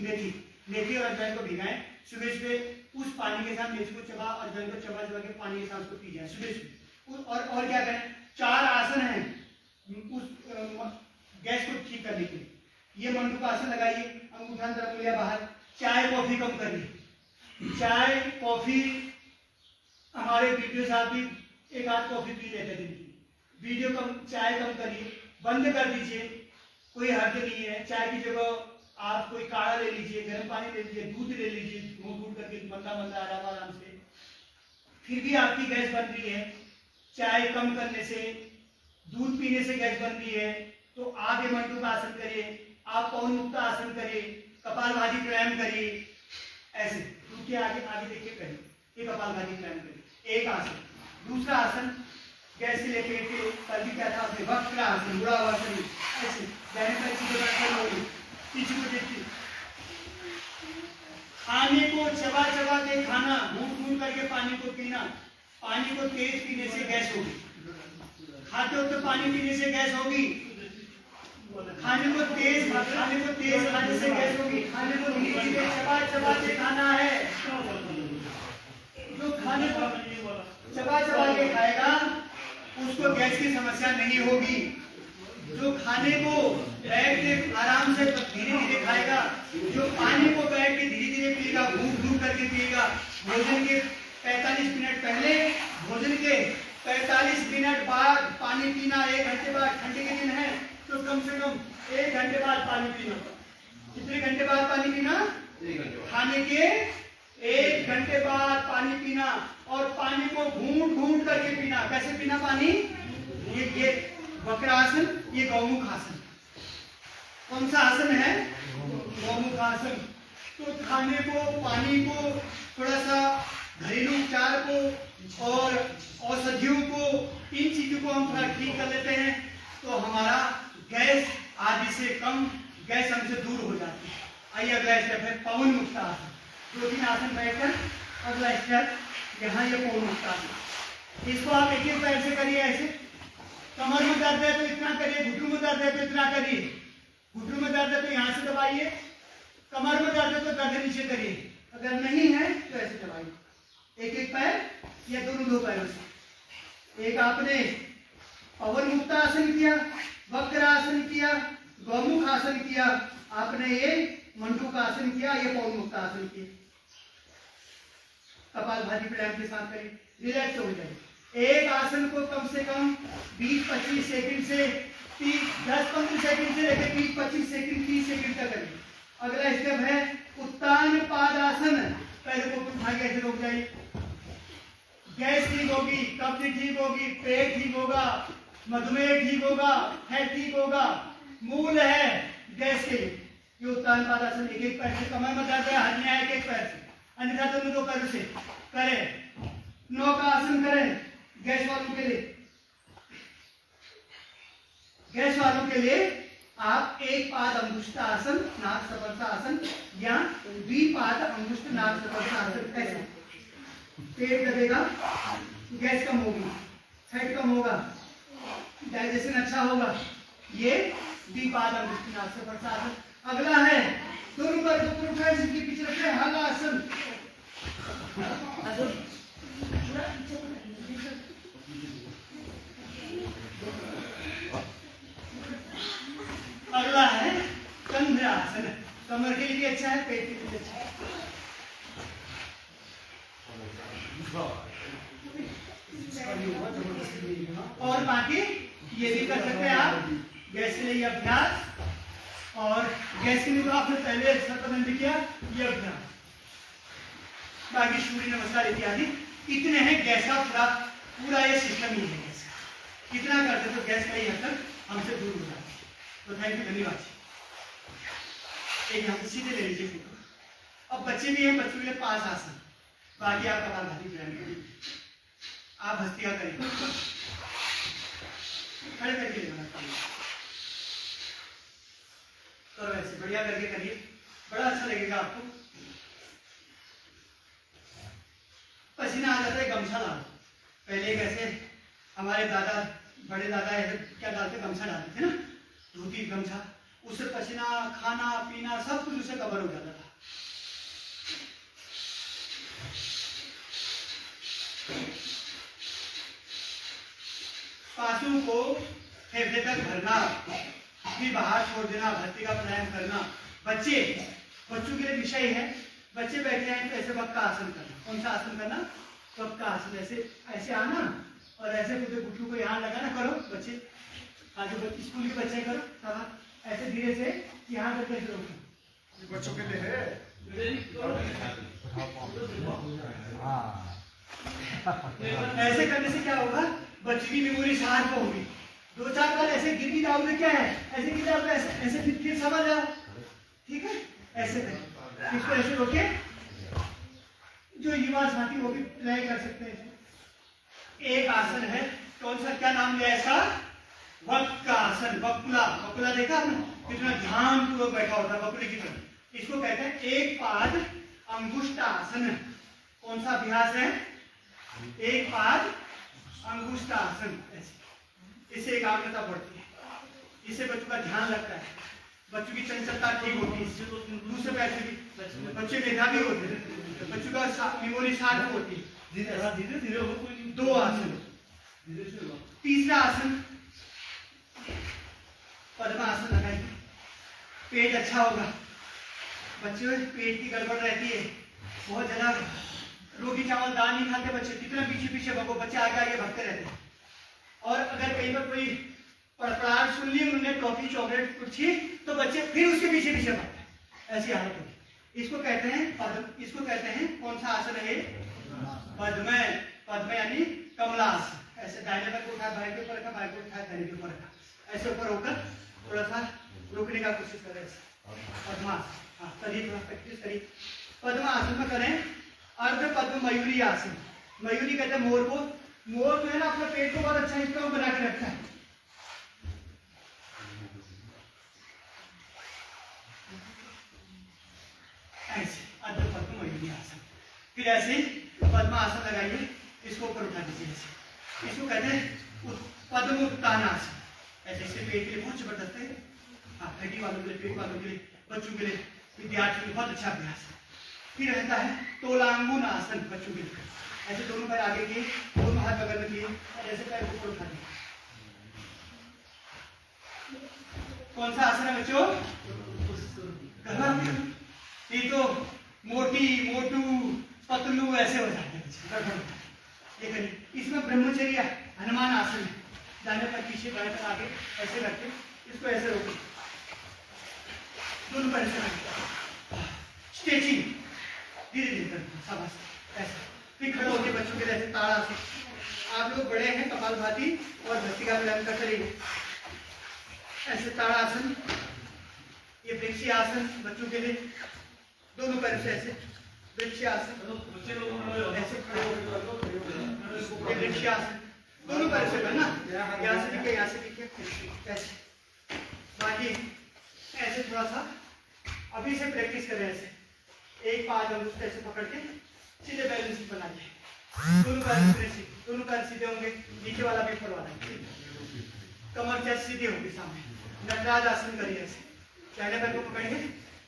मेथी और अजवाइन को भिगाएं। सुबह सुबह उस पानी के साथ मेथी को चबा, अजवाइन को चबा चबा के पानी के साथ उसको पी जाए सुबह सुबह। और क्या करें, 4 आसन हैं उस गैस को ठीक करने के लिए। ये मंडूकासन लगाइए, अंगूठा अंदर उंगलियां बाहर। चाय कॉफी कम करिए। चाय कॉफी, हमारे वीडियो साहब भी 1 आध कॉफी पी लेते दिन की। वीडियो कम, चाय कम करिए, बंद कर दीजिए, कोई हर्ज नहीं है। चाय की जगह आप कोई काढ़ा ले लीजिए, गर्म पानी ले लीजिए, दूध ले लीजिए, घूट करके मंदा आराम से। फिर भी आपकी गैस बन रही है, चाय कम करने से, दूध पीने से गैस बन रही है, तो आप ये मंडूकासन करिए, आप पवन मुक्त आसन करिए, कपालभाति प्राणायाम करिए। ऐसे रुकिए, आगे देखिए, करिए ये कपालभाति प्राणायाम करिए। एक आसन। दूसरा आसन गैस के लिए पेट के, कल भी क्या था आपने, वक्र आसन, बुरा हुआ शरीर, ऐसे जाने पर पीछे को देखिए। खाने को चबा चबा के खाना, घूट करके पानी को पीना। पानी को तेज पीने से गैस होगी। खाते हो तो पानी पीने से गैस होगी। खाने को तेज खाने से गैस होगी। खाने को धीरे धीरे चबा के खाना है। जो खाने को चबा के खाएगा उसको गैस की समस्या नहीं होगी। जो खाने को बैठ के आराम से धीरे धीरे खाएगा, जो पानी को बैठ के धीरे धीरे पिएगा, घूट करके पिएगा, भोजन के 45 मिनट पहले, भोजन के 45 मिनट बाद पानी पीना, 1 घंटे बाद, ठंडे के दिन है तो कम से कम 1 घंटे बाद पानी पीना। कितने घंटे बाद पानी पीना? 1 घंटे। खाने के 1 घंटे बाद पानी पीना, और पानी को घूट करके पीना। कैसे पीना पानी? ये वक्रासन, ये गौमुख आसन। कौन सा आसन है? गौमुख आसन। तो खाने को, पानी को, थोड़ा सा घरेलू उपचार को और औषधियों को, इन चीजों को हम थोड़ा ठीक कर लेते हैं तो हमारा गैस आदि से कम, गैस हमसे दूर हो जाती है। आइए, अगला स्टेप है पवन मुक्त आसन। 2-3 आसन बैठकर अगला स्टेप यहाँ, ये पवन मुक्त आसन। इसको आप एक पैर से करिए ऐसे। कमर में दर्द है तो इतना करिए, घुटनों में दर्द है तो इतना करिए। घुटनों में दर्द है तो यहाँ से दबाइए, कमर में दर्द है तो दर्द नीचे करिए, अगर नहीं है तो ऐसे दबाइए। एक पैर या दोनों पैरों से। एक आपने पवन मुक्त आसन किया, वक्र आसन किया, गौमुख आसन किया, आपने ये मंडूक आसन किया, ये पवन मुक्त आसन किया। कपालभाति प्राणायाम के साथ करें, रिलैक्स हो जाए। एक आसन को कम से कम 20-25 सेकंड से 10-15 सेकंड से लेकर 20-25 सेकंड 30 सेकंड तक करें। अगला स्टेप है उत्तान पादासन। पैर को उठा के ऐसे रोक जाइए। गैस ठीक होगी, कब्ज ठीक होगी, पेट ठीक होगा, मधुमेह ठीक होगा, फैट ठीक होगा। मूल है गैस के लिए ये उत्तान पादासन। एक पैर से कमर में दर्द है, हटने आए एक पैर से, अन्यथा दोनों 2 पैर से करें। 9 का आसन करें गैस वालों के लिए। गैस वालों के लिए आप 1 पाद अंगुष्ठ आसन, नाक स्पर्श आसन, या 2 पाद अंगुष्ठ नाक स्पर्श आसन। ऐसे पेट दबेगा, गैस कम होगी, फैट कम होगा, डाइजेशन अच्छा होगा। ये 2 पाद अंगुष्ठ नाक स्पर्श आसन। अगला है दोनों पैर को उठाए, जिसके पीछे रखे हल आसन। अगला है कंध आसन। कमर के लिए भी अच्छा है, पेट के लिए भी अच्छा है। और बाकी ये भी कर सकते हैं आप गैस के लिए अभ्यास, और गैस के लिए तो आपने पहले सर्पदंड किया, ये अभ्यास। बाकी सूर्य नमस्कार इत्यादि इतने हैं। गैस का पूरा ये सिस्टम ही है गैस का। कितना करते तो गैस कई हद तक हमसे दूर हो जाती है। तो थैंक यू, धन्यवाद। एक यहाँ से सीधे ले लीजिए फोटो। अब बच्चे भी हैं, बच्चों के लिए 5 आसन, बाकी आप कपालभाति प्राणायाम करिए। आप भस्त्रिका करिए, खड़े करके लेना करो, ऐसे बढ़िया करके करिए, बड़ा अच्छा लगेगा आपको। पसीना आ जाता है, गमछा डालो। पहले कैसे हमारे दादा, बड़े दादा ऐसे क्या डालते, गमछा डालते थे ना, धोती गमछा, उससे पसीना, खाना पीना सब कुछ उससे कवर हो जाता था। सांसों को फेफड़े तक भरना, फिर बाहर छोड़ देना, भस्त्रिका प्राणायाम करना। बच्चों के लिए विषय है, बच्चे बैठे हैं तो ऐसे वक्र आसन करना। कौन सा आसन करना, वक्र आसन। ऐसे आना और ऐसे पूरे घुटनों को यहाँ लगाना, करो बच्चे, जो स्कूल के बच्चे करो, सब ऐसे धीरे से यहाँ तक कैसे रोको, बच्चों के लिए है। ऐसे करने से क्या होगा, बच्चे की मेमोरी शार्प होगी। 2-4 बार ऐसे गिर भी जाओगे, क्या है, ऐसे गिर जाओगे, ऐसे फिर समझ जाओ, ठीक है। ऐसे करें, इसको ऐसे रोके। जो युवा साथी वो भी ट्राई कर सकते हैं। एक आसन है, कौन सा, क्या नाम लिया इसका, वक्र आसन। वक्ला देखा आपने, कितना ध्यान पूर्वक बैठा होता है वक्र की तरह। इसको कहते हैं एक पाद अंगुष्ठ आसन। कौन सा अभ्यास है, एक पाद अंगुष्ठ आसन। इससे एकाग्रता बढ़ती है, इससे बच्चों का ध्यान लगता है, बच्चों की चंचलता ठीक होती है। दूसरे पैसे भी बच्चे मेधावी होते हैं, बच्चों का मेमोरी शार्प होती है। धीरे धीरे हो, 2 आसन। तीसरा आसन पद्मासन लगाइए, पेट अच्छा होगा। बच्चे में पेट की गड़बड़ रहती है, बहुत ज्यादा रोटी चावल दाल नहीं खाते बच्चे, कितना पीछे पीछे भगो, बच्चे आगे आगे भागते रहते हैं। और अगर कहीं पर कोई पड़पड़ाहट सुन ली उन्होंने, टॉफी चॉकलेट कुछ ही, तो बच्चे फिर उसके पीछे पीछे भागते हैं, ऐसी हालत होगी। इसको कहते हैं पद्म। इसको कहते हैं, कौन सा आसन है, पद्म। पद्म यानी कमलासन। ऐसे दाहिने पैर को उठा, बाएं के ऊपर रखा, बाएं को उठा, दाहिने के ऊपर रखा, ऐसे ऊपर होकर थोड़ा सा रोकने का कोशिश करें, पद्मासन। हाँ, करिए, थोड़ा प्रैक्टिस करिए। पद्मासन में करें अर्ध पद्म मयूरी आसन। मयूरी कहते हैं मोर को। मोर जो है ना, अपने पेट को बहुत अच्छा हिस्सा बना के रखता है। ऐसे अर्ध पद्म मयूरी आसन। फिर ऐसे पद्मासन लगाइए, इसको ऊपर उठा दीजिए ऐसे। इसको कहते हैं पद्म उत्तान आसन। ऐसे इसके पेट के लिए बहुत जबरदस्त है। हाँ, हड्डी वालों के लिए, पेट वालों के लिए, बच्चों के लिए, विद्यार्थियों के लिए बहुत अच्छा अभ्यास है। फिर रहता है तोलांगुन आसन बच्चों के लिए। ऐसे दोनों पैर आगे किए, दोनों हाथ बगल में किए और ऐसे पैर ऊपर उठा दिए। कौन सा आसन है बच्चों, ये तो मोटी मोटू पतलू ऐसे हो जाते हैं। ये करिए। इसमें ब्रह्मचर्य हनुमान आसन है, दाहिने पैर पीछे, बाएं पैर आगे, ऐसे रखते, इसको ऐसे रोके, दोनों पैर से स्ट्रेचिंग धीरे धीरे करते, शाबाश, ऐसे। फिर खड़े होकर बच्चों के लिए ऐसे ताड़ासन। आप लोग बड़े हैं, कपालभाति और भस्त्रिका प्राणायाम करते रहिए। ऐसे ताड़ासन, ये वृक्षी आसन बच्चों के लिए, दोनों पैर से ऐसे वृक्षी आसन, ऐसे खड़े होकर वृक्षी आसन, दोनों पैर से करना, यहाँ से भी किया, यहाँ से भी किया, ऐसे। बाकी ऐसे थोड़ा सा अभी से प्रैक्टिस करें। ऐसे एक पाद अंगुष्ठ ऐसे पकड़ के सीधे बैलेंस बनाइए, दोनों पैर सीधे होंगे, नीचे वाला भी ऊपर वाला, कमर चेस्ट सीधे होगी सामने। नटराज आसन करिए, ऐसे दाहिने पैर को पकड़िए,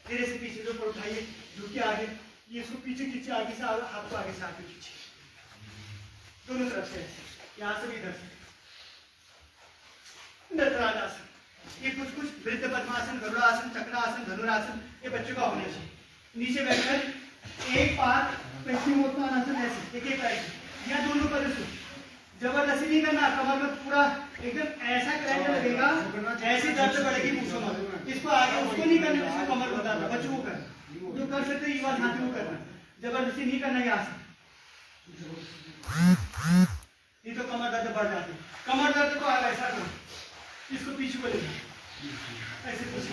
धीरे से पीछे ऊपर उठाइए, झुकिए आगे, ये इसको पीछे खींचे, आगे से हाथ को आगे से आगे खींचे, दोनों तरफ से ऐसे, यहाँ से भी इधर से। नटराज आसन, ये कुछ वृद्ध पद्मासन, गरुड़ासन, चक्रासन, धनुरासन, ये बच्चों का होना चाहिए। नीचे बैठकर एक पाद पश्चिमोत्तानासन, ऐसे एक पैर से, या दोनों पैर से जबरदस्ती नहीं करना, कमर में पूरा एकदम ऐसा करंट लगेगा, ऐसी दर्द बढ़ेगी, पूछो मत। इसको आगे उसको नहीं करना, इसको कमर बताना, बच्चों को करना, जो कर सकते युवा साथी को करना, जबरदस्ती नहीं करना। यहाँ से ये तो कमर दर्द बढ़ जाती है, कमर दर्द को आप ऐसा करो, इसको पीछे को ले जाओ, ऐसे पीछे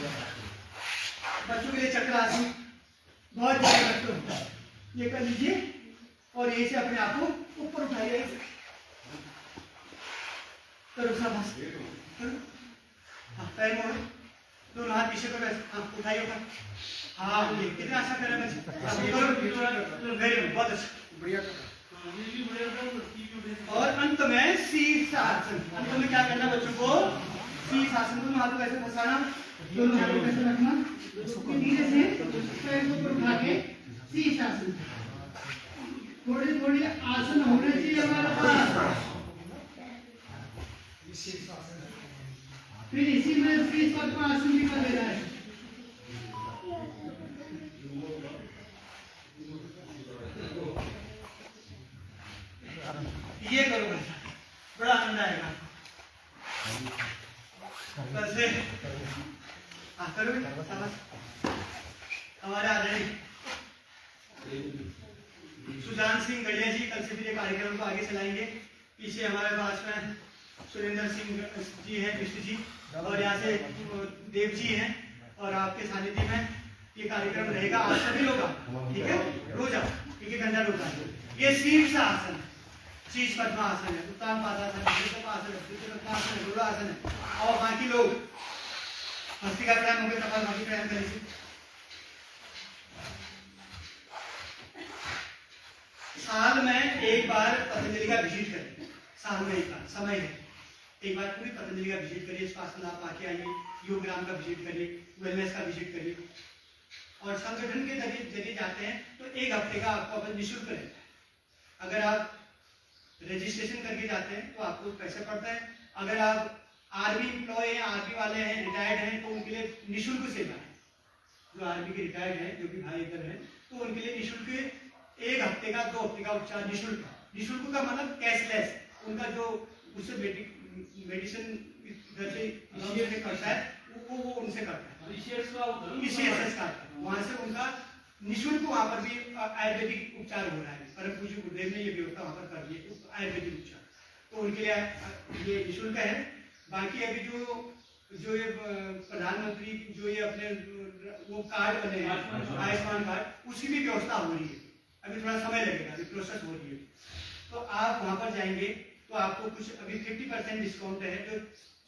बच्चों के लिए चक्रासन बहुत जबरदस्त होता है। ये कर लीजिए और ये से अपने आप को ऊपर उठाइए। करो शाबाश, करो। हाँ, पैर मोड़ो, दोनों हाथ पीछे करो। हाँ, उठाइए ऊपर। हाँ, ये कितना अच्छा कर रहे हैं बच्चे। वेरी गुड, बहुत अच्छा, बढ़िया। और अंत में शीर्षासन। अंत में क्या करना बच्चों को? शीर्षासन। दोनों हाथों को ऐसे फंसाना, दोनों हाथों को ऐसे रखना, धीरे से पैर को ऊपर उठा के शीर्षासन। थोड़ी थोड़ी आसन होने चाहिए हमारे पास। फिर इसी में शीर्ष पद्मासन भी कर देना है। ये करो बच्चा, बड़ा आनंद आएगा। कैसे? हाँ, करो शाबाश। हमारे आदरणीय सुजान सिंह गढ़िया जी कल से फिर ये कार्यक्रम को आगे चलाएंगे। पीछे हमारे पास में सुरेंद्र सिंह जी हैं, कृष्ण जी, और यहाँ से देव जी हैं, और आपके सानिध्य में ये कार्यक्रम रहेगा। आप सभी लोग आओ, ठीक है? रोज आओ, 1-1 घंटा रोज आओ। ये शीर्ष आसन है, शीर्ष पद्मासन है, उत्तान पादासन है, शीर्षासन है, शीर्षासन है, गरुड़ासन है। और बाकी लोग भस्त्रिका प्राणायाम होंगे, कपालभाति प्राणायाम करेंगे। साल में एक बार पतंजलि का विजिट करें, साल में एक बार समय है, एक बार पूरी पतंजलि का विजिट करिए। स्वास्थ्य लाभ आके आइए, योग ग्राम का विजिट करिए, वेलनेस का विजिट करिए। और संगठन के जरिए जाते हैं तो 1 हफ्ते का आपको अपन निःशुल्क रहता है। अगर आप रजिस्ट्रेशन करके जाते हैं तो आपको पैसा पड़ता है। अगर आप आर्मी एम्प्लॉय हैं, आर्मी वाले हैं, रिटायर्ड हैं, तो उनके लिए निःशुल्क सेवा है। जो आर्मी के रिटायर्ड हैं, जो कि भाई इधर हैं, तो उनके लिए निःशुल्क 1 हफ्ते का 2 हफ्ते का उपचार निःशुल्क। निःशुल्क का मतलब कैशलेस। उनका जो उससे मेडिसिन घर से करता है वो उनसे करता है, ईसीएसएस का वहां से उनका निःशुल्क वहां पर भी आयुर्वेदिक उपचार हो रहा है। परम पूज्य गुरुदेव ने ये व्यवस्था वहां पर कर दी है, आयुर्वेदिक उपचार, तो उनके लिए ये निःशुल्क है। बाकी अभी जो ये प्रधानमंत्री जो ये अपने वो कार्ड बने हैं, आयुष्मान कार्ड, उसकी भी व्यवस्था हो रही है। अभी थोड़ा समय लगेगा, अभी प्रोसेस हो रही है। तो आप वहां पर जाएंगे तो आपको कुछ अभी 50% डिस्काउंट है, जो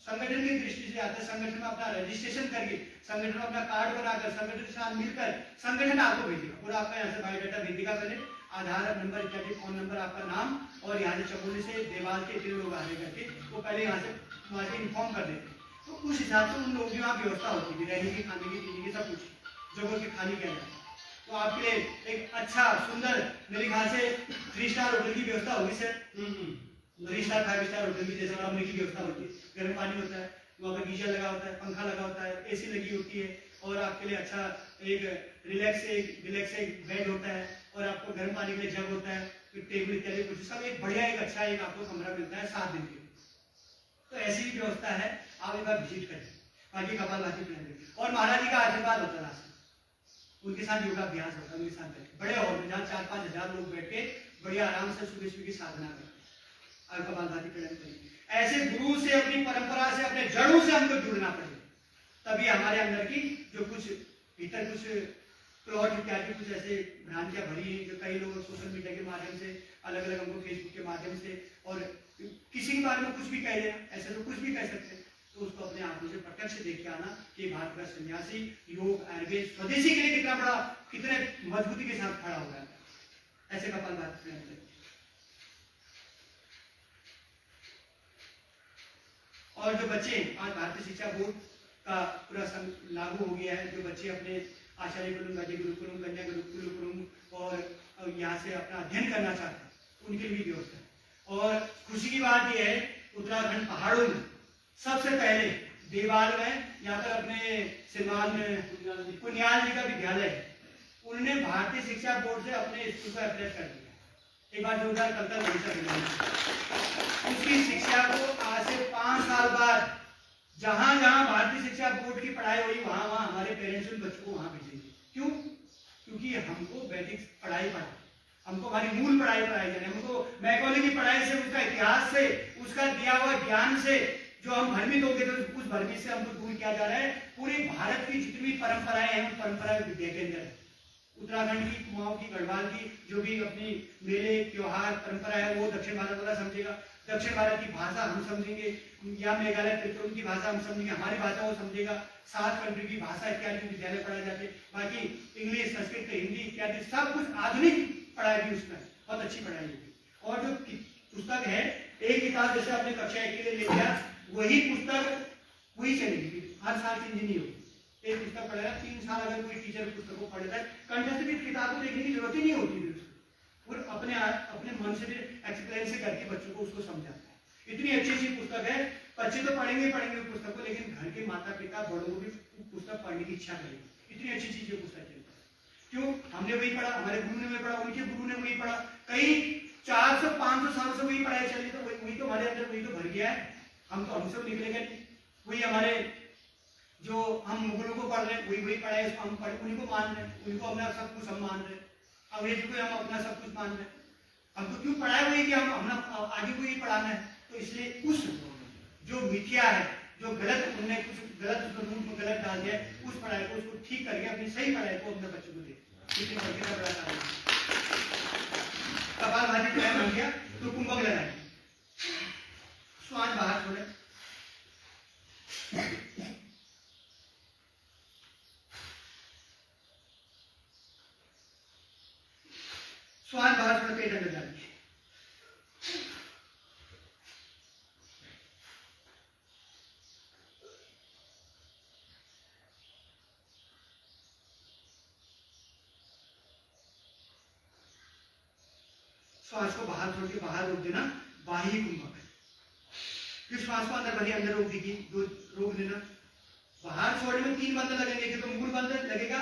संगठन की दृष्टि से आता है। संगठन में अपना रजिस्ट्रेशन करके, संगठन में अपना कार्ड बनाकर, संगठन के साथ मिलकर संगठन आपको भेजेगा, पूरा आपका यहाँ से बायोडाटा भेजेगा, पहले आधार नंबर इत्यादि, फोन नंबर, आपका नाम, और यहाँ से चकोली से देवाल के 3 लोग आने करके वो पहले यहाँ से वहाँ से इन्फॉर्म कर देते। तो उस हिसाब से उन लोगों की वहाँ व्यवस्था होती है, रहने की, खाने की, पीने की, सब कुछ जगह के खाली किया जाता है। तो आपके लिए एक अच्छा सुंदर, मेरे ख्याल से 3 स्टार होटल की व्यवस्था होगी सर। 3 स्टार 5 स्टार होटल की जैसे कमरे की व्यवस्था होती है, गर्म पानी होता है, वहाँ पर गीजर लगा होता है, पंखा लगा होता है, एसी लगी होती है, और आपके लिए अच्छा एक रिलैक्स एक बेड होता है, और आपको गर्म पानी के लिए जग होता है, फिर टेबल इत्यादि कुछ सब एक बढ़िया एक अच्छा एक आपको कमरा मिलता है 7 दिन के लिए। तो ऐसी भी व्यवस्था है, आप एक बार विजिट करें। बाकी कपालभाति प्राणायाम और महाराज जी का आशीर्वाद होता है, उनके साथ योगाभ्यास होता है, उनके साथ बैठे बड़े हॉल में जहाँ 4-5 हजार लोग बैठ के बढ़िया आराम से सुबह की साधना करते हैं और कपालभाति प्राणायाम करेंगे। ऐसे गुरु से, अपनी परंपरा से, अपने जड़ों से हमको जुड़ना पड़ेगा, तभी हमारे अंदर की जो कुछ भीतर कुछ प्लॉट इत्यादि कुछ ऐसे भ्रांतियां भरी हैं, जो कई लोग सोशल मीडिया के माध्यम से, अलग अलग हमको फेसबुक के माध्यम से, और किसी के बारे में कुछ भी कह देना, ऐसे तो कुछ भी कह सकते हैं। तो उसको अपने आंखों से प्रत्यक्ष देख के आना कि भारत का सन्यासी योग आयुर्वेद स्वदेशी के लिए कितना बड़ा, कितने मजबूती के साथ खड़ा हो गया। ऐसे कपालभाति प्राणायाम करें। और जो बच्चे आज भारतीय शिक्षा बोर्ड का पूरा लागू हो गया है, जो बच्चे अपने आचार्य गुरुकुलम, राज्य गुरुकुलम, कन्या गुरुकुलम और यहाँ से अपना अध्ययन करना चाहते हैं, उनके लिए भी व्यवस्था है। और खुशी की बात यह है, उत्तराखंड पहाड़ों में सबसे पहले देवाल में यहाँ पर अपने श्रीमान पुनियाल जी का विद्यालय है, उन्होंने भारतीय शिक्षा बोर्ड से अपने स्कूल को एप्रेस कर दिया। एक बार जोरदार कलता उसकी शिक्षा को आज से 5 साल बाद जहां जहां भारतीय शिक्षा बोर्ड की पढ़ाई हुई, वहां वहां हमारे पेरेंट्स उन बच्चों को वहां भेजेंगे। क्यों? क्योंकि हमको वैदिक पढ़ाई पढ़ाई, हमको हमारी मूल पढ़ाई पढ़ाई जाए, हमको मैकॉले की पढ़ाई से, उसका इतिहास से, उसका दिया हुआ ज्ञान से जो हम भ्रमित हो गए थे, उस भ्रमित से हमको दूर किया जा रहा है। पूरे भारत की जितनी परंपराएं हैं उन परंपरा विद्या के अंदर है। उत्तराखंड की, कुमाऊं की, गढ़वाल की जो भी अपनी मेले त्योहार परंपरा है वो दक्षिण भारत वाला समझेगा, दक्षिण भारत की भाषा हम समझेंगे, या मेघालय त्रिपुरा की भाषा हम समझेंगे, हमारी भाषा वो समझेगा, 7 कंट्री की भाषा इत्यादि विद्यालय पढ़ाए जाते। बाकी इंग्लिश, संस्कृत, हिंदी इत्यादि सब कुछ आधुनिक पढ़ाई भी उसमें बहुत अच्छी पढ़ाई होगी। और जो पुस्तक है, एक किताब जैसे आपने कक्षा 1 के लिए ले लिया, वही पुस्तक वही चलेगी, हर साल चेंज नहीं होगी। एक पुस्तक पढ़ेगा 3 साल, अगर कोई टीचर पुस्तक को पढ़ रहा है, कंठस्थ भी किताब को देखने की जरूरत ही नहीं होती है, और अपने मन से एक्सप्लेन से करके बच्चों को उसको समझाता है। इतनी अच्छी पुस्तक है, बच्चे तो पढ़ेंगे पुस्तक को, लेकिन घर के माता पिता बड़ों को भी पुस्तक पढ़ने की इच्छा करेगी। इतनी अच्छी चीज पुस्तक है। क्यों? हमने वही पढ़ा, हमारे गुरु ने वही पढ़ा, उनके गुरु ने वही पढ़ा, कई 400-500 साल से वही पढ़ाई चली, तो वही तो हमारे अंदर वही तो भर गया है। हम तो हमसे निकलेगा नहीं। वही हमारे जो हम मुगलों को पढ़ रहे हैं, वही पढ़ाई हम पढ़, उन्हीं को मान रहे हैं, उनको अपना सब कुछ हम मान रहे हैं, अंग्रेजी को हम अपना सब कुछ मान रहे हैं। हमको क्यों पढ़ाया वही कि हम आगे को ही पढ़ाना है। तो इसलिए उस जो मिथ्या है, जो गलत उन्होंने कुछ गलत उसको रूप में गलत डाल दिया है, उस पढ़ाई को उसको ठीक करके अपनी सही पढ़ाई को अपने बच्चों को दे। इतने करके का बड़ा कार्य कपाल भाती टाइम हो गया तो कुंभक लगाए, श्वास बाहर छोड़े, श्वास बाहर छोड़ पेट अंदर डालिए। श्वास को बाहर छोड़ के बाहर रोक देना, बाह्य कुंभक। फिर श्वास को अंदर भरी, अंदर रोक देगी, रोक देना। बाहर छोड़ने में 3 बंद लगेंगे, तो मूल बंद लगेगा,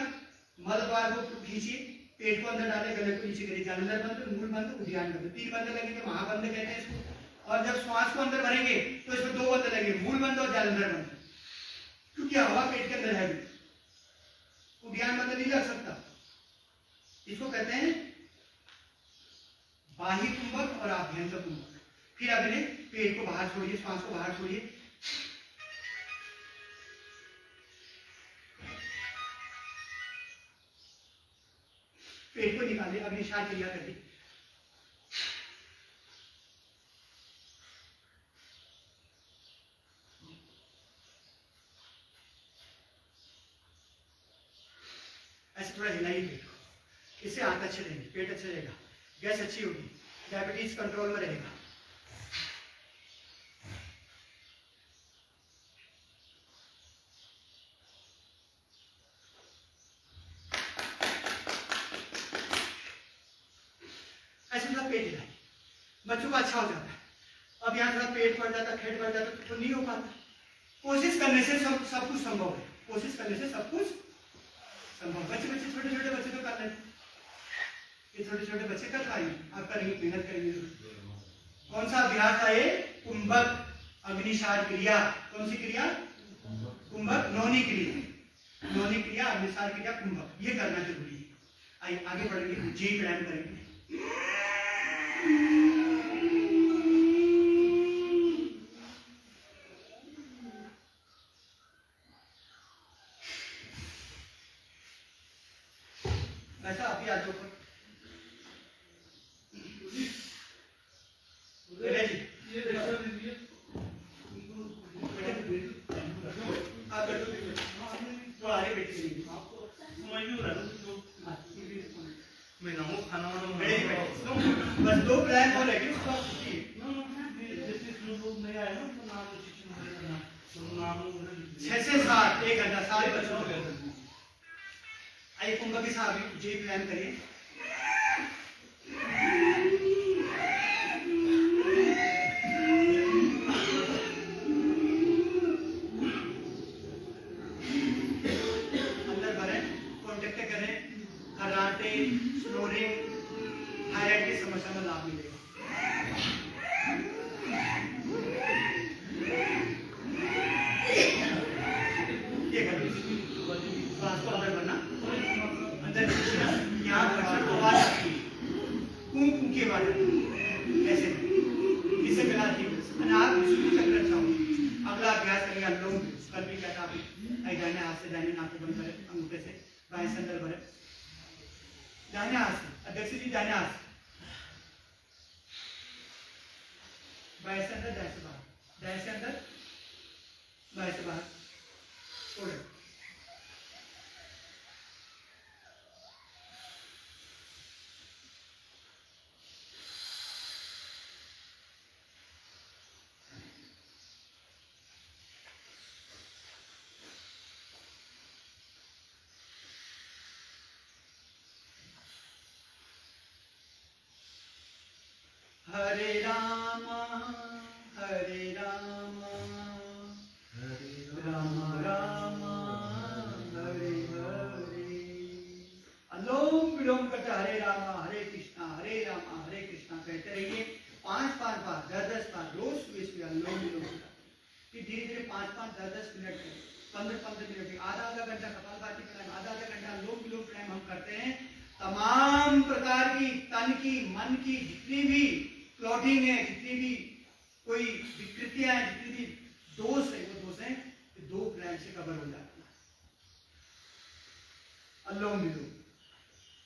मल द्वार को खींचिए, पेट को अंदर डाले, गले को नीचे करिए, जालंधर बंद, मूल बंद, उद्यान बंद। 3 बंद लगेंगे, महाबंद कहते हैं इसको। और जब श्वास को अंदर भरेंगे तो इसमें 2 बंद लगेंगे, मूल बंद और जालंधर बंद, क्योंकि हवा पेट के अंदर है, उद्यान बंद नहीं लग सकता। इसको कहते हैं बाह्य कुंभक और आभ्यंतर कुंभक। फिर अगले पेट को बाहर छोड़िए, श्वास को बाहर छोड़िए, पेट को निकालिए, अग्नि श्वास क्रिया करिए। ऐसे थोड़ा हिलाइए पेट को, इससे हाथ अच्छे रहेंगे, पेट अच्छा रहेगा, गैस अच्छी होगी, डायबिटीज कंट्रोल में रहेगा। ऐसे थोड़ा पेट हिलाइए, बच्चों को अच्छा हो जाता है। अब यहाँ थोड़ा पेट बढ़ जाता, पेट बढ़ जाता तो नहीं हो पाता। कोशिश करने से सब कुछ संभव है, कोशिश करने से सब कुछ संभव। बच्चे छोटे छोटे बच्चे तो कर लेते, ये छोटे छोटे बच्चे कर पाएंगे, आप करेंगे, मेहनत करेंगे। कौन सा अभ्यास था ये? कुंभक अग्निसार क्रिया। कौन सी क्रिया? कुंभक नौनी क्रिया, नौनी क्रिया, अग्निसार क्रिया, कुंभक, ये करना जरूरी है। आइए आगे बढ़ेंगे, जी प्राणायाम करेंगे। वैसा आप ही आज ऊपर बस 2 प्लान हो रहेगी उसको 6 से 7 1 घंटा सारे बच्चों को। आइए कुंभक के साथ जी प्लान करिए। अंदर भरें, कॉन्टेक्ट करें, खर्राटे, स्नोरिंग, थायराइड की समस्या में लाभ मिलेगा। ये करिए, श्वास को अंदर भरना, अंदर यहाँ पर आवाज आती है, कुम की आवाज ऐसे, इससे मिलाती है। आप चक्र अच्छा हो। अगला अभ्यास करेंगे अनुलोम, कल भी कहता दाहिने हाथ से दाहिने नाक को बंद करें अंगूठे से, बाएं से अंदर भरे, दाहिने हाथ से, अध्यक्ष जी दाहिने हाथ से, बाएं से अंदर, दाएं से बाहर, दाएं से अंदर, बाएं से बाहर, छोड़े। हरे राम राम राम हरे हरे। अनुलोम विलोम करते हरे राम हरे कृष्णा कहते रहिए 5-5 बार 10-10 बार रोज सुबह सुबह अनुलोम विलोम करते। फिर धीरे धीरे 5-5 10-10 मिनट 15-15 मिनट आधा घंटा कपालभाति प्राणायाम, आधा घंटा अनुलोम विलोम प्राणायाम हम करते हैं। तमाम प्रकार की तन की मन की जितनी भी क्लॉटिंग है, जितनी भी कोई विकृतियां हैं, जितनी भी दोष है, वो दोष है 2 प्राणायाम से कवर हो जाती है। अनुलोम विलोम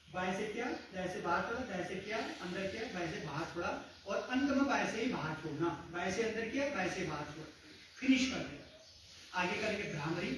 बाएं से किया, दाएं से बाहर छोड़ा, दाएं से किया, अंदर किया, बाएं से बाहर छोड़ा और अंत में बाएं से ही बाहर छोड़ना। बाएं से अंदर किया, बाएं से बाहर छोड़ा, फिनिश कर दिया। आगे करेंगे भ्रामरी।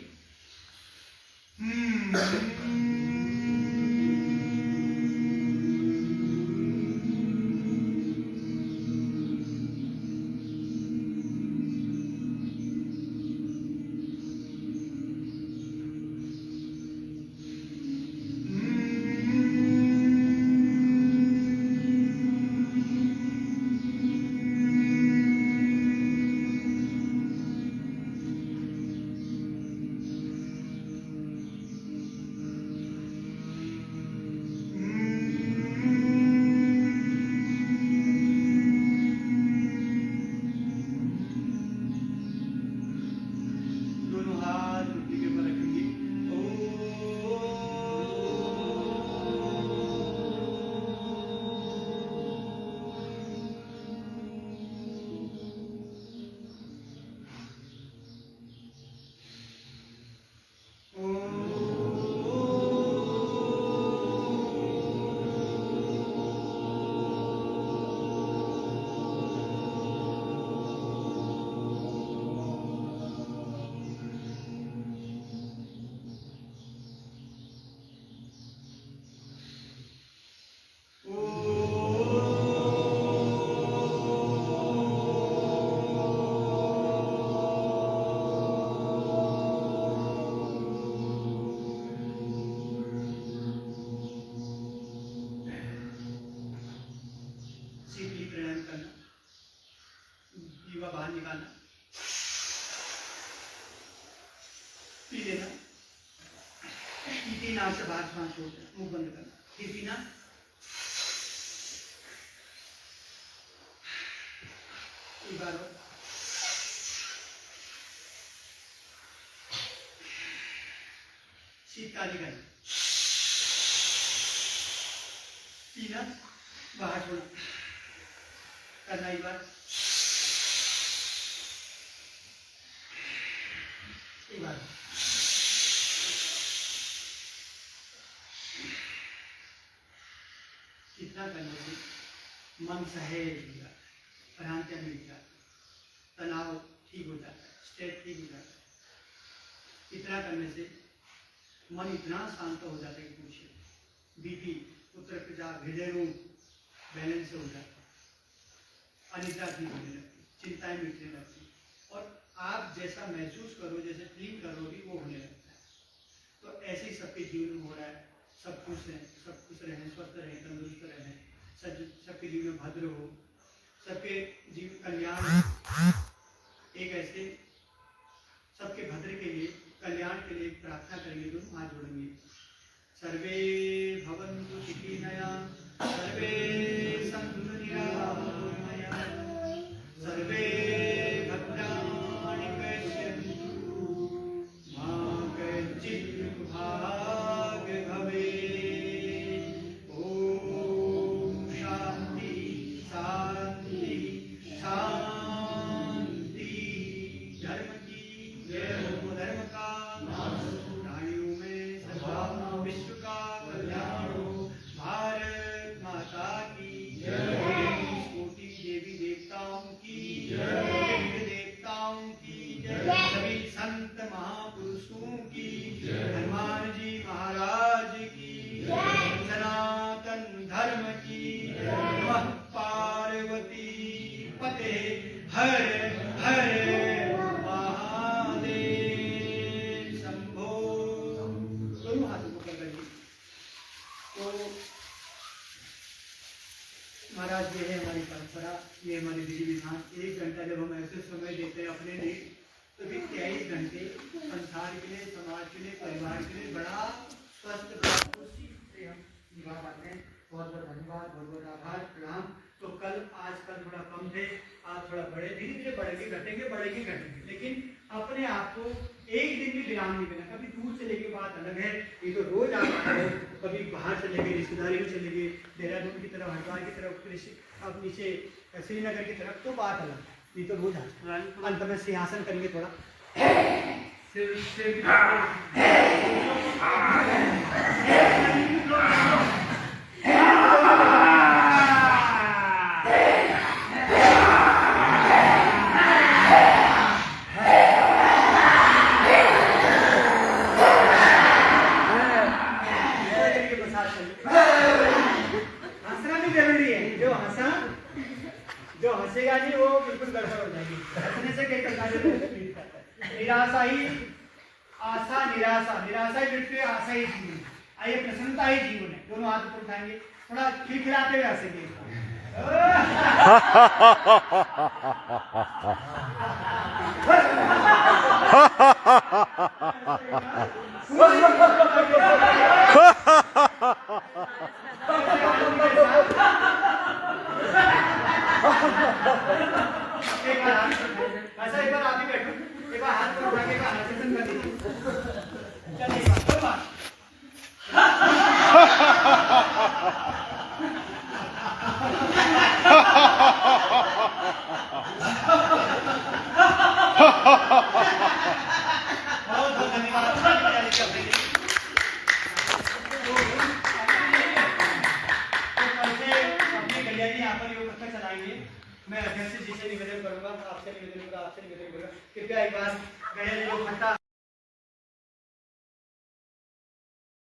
बाहर निकालना, पी लेना, नाक से बाहर सांस छोड़ देना, मुंह बंद करना, फिर पीना, एक बार और शीतकाली करना, पीना, बाहर छोड़ना, करना एक बार, एक बार इतना करने से मन सहेज हो जाता है, भ्रांतियां मिट जाती है, तनाव ठीक हो जाता है, स्ट्रेस ठीक हो जाता है। इतना करने से मन इतना शांत हो जाता है कि पूछिए, बीपी, उच्च रक्तचाप, हृदय रोग बैलेंस हो जाता है, अनिद्रा ठीक होने लगती, चिंताएं मिटने लगती और आप जैसा महसूस करो, जैसे फील करोगे वो होने लगता है। तो ऐसे ही सबके जीवन में हो रहा है। सब खुश रहें, स्वस्थ रहें, तंदुरुस्त रहें, सबके जीवन में भद्र हो, सबके जीवन कल्याण। एक ऐसे सबके भद्र के लिए, कल्याण के लिए प्रार्थना करेंगे, दोनों हाथ जोड़ेंगे। सर्वे भवन्तु सुखिनः, सर्वे सन्तु निरामयाः, सर्वे भद्राणि पश्यन्तु, मा कश्चित् दुःखभाग् भवेत्। ओम शांति शांति शांति। धर्म की जय हो, धर्म का महाराज ये है हमारी परंपरा, ये हमारे विधि विधान। 1 घंटा जब हम ऐसे समय देते हैं अपने लिए, तो फिर 23 घंटे संसार के लिए, समाज के लिए, परिवार के लिए बड़ा स्वस्थ, बड़ा खुशी से हम निभा पाते हैं। बहुत बहुत धन्यवाद, बहुत बहुत आभार, प्रणाम। तो आजकल थोड़ा कम थे, आप थोड़ा बड़े, धीरे धीरे बढ़ेंगे, घटेंगे, लेकिन अपने आप को एक दिन भी विराम नहीं देना। कभी दूर चले गए बात अलग है, ये तो रोज आप आए, कभी बाहर चले गए, रिश्तेदारी में चले गए, देहरादून की तरफ, हरिद्वार की तरफ, अब नीचे श्रीनगर की तरफ, तो बात अलग, ये तो रोज आए। अंत में सिंहासन करेंगे थोड़ा, हंसना भी जरूरी है। जो हंसेगा नहीं वो बिल्कुल गड़बड़ हो जाएगी। हंसने से कई प्रकार से निराशा ही आशा, निराशा ही मृत्यु, आशा ही जीवन। आइए, प्रसन्नता ही जीवन है। दोनों हाथ ऊपर उठाएंगे, थोड़ा खिलखिलाते हुए हंसेंगे। एक बार आप ही बैठो, एक बार हाथ पर उठा के हर्षण कर दीजिए। चलिए बहुत धन्यवाद। मैं अध्यक्ष जी से निवेदन करूंगा, आपसे निवेदन करूंगा, कृपया एक बार गया जो फट्टा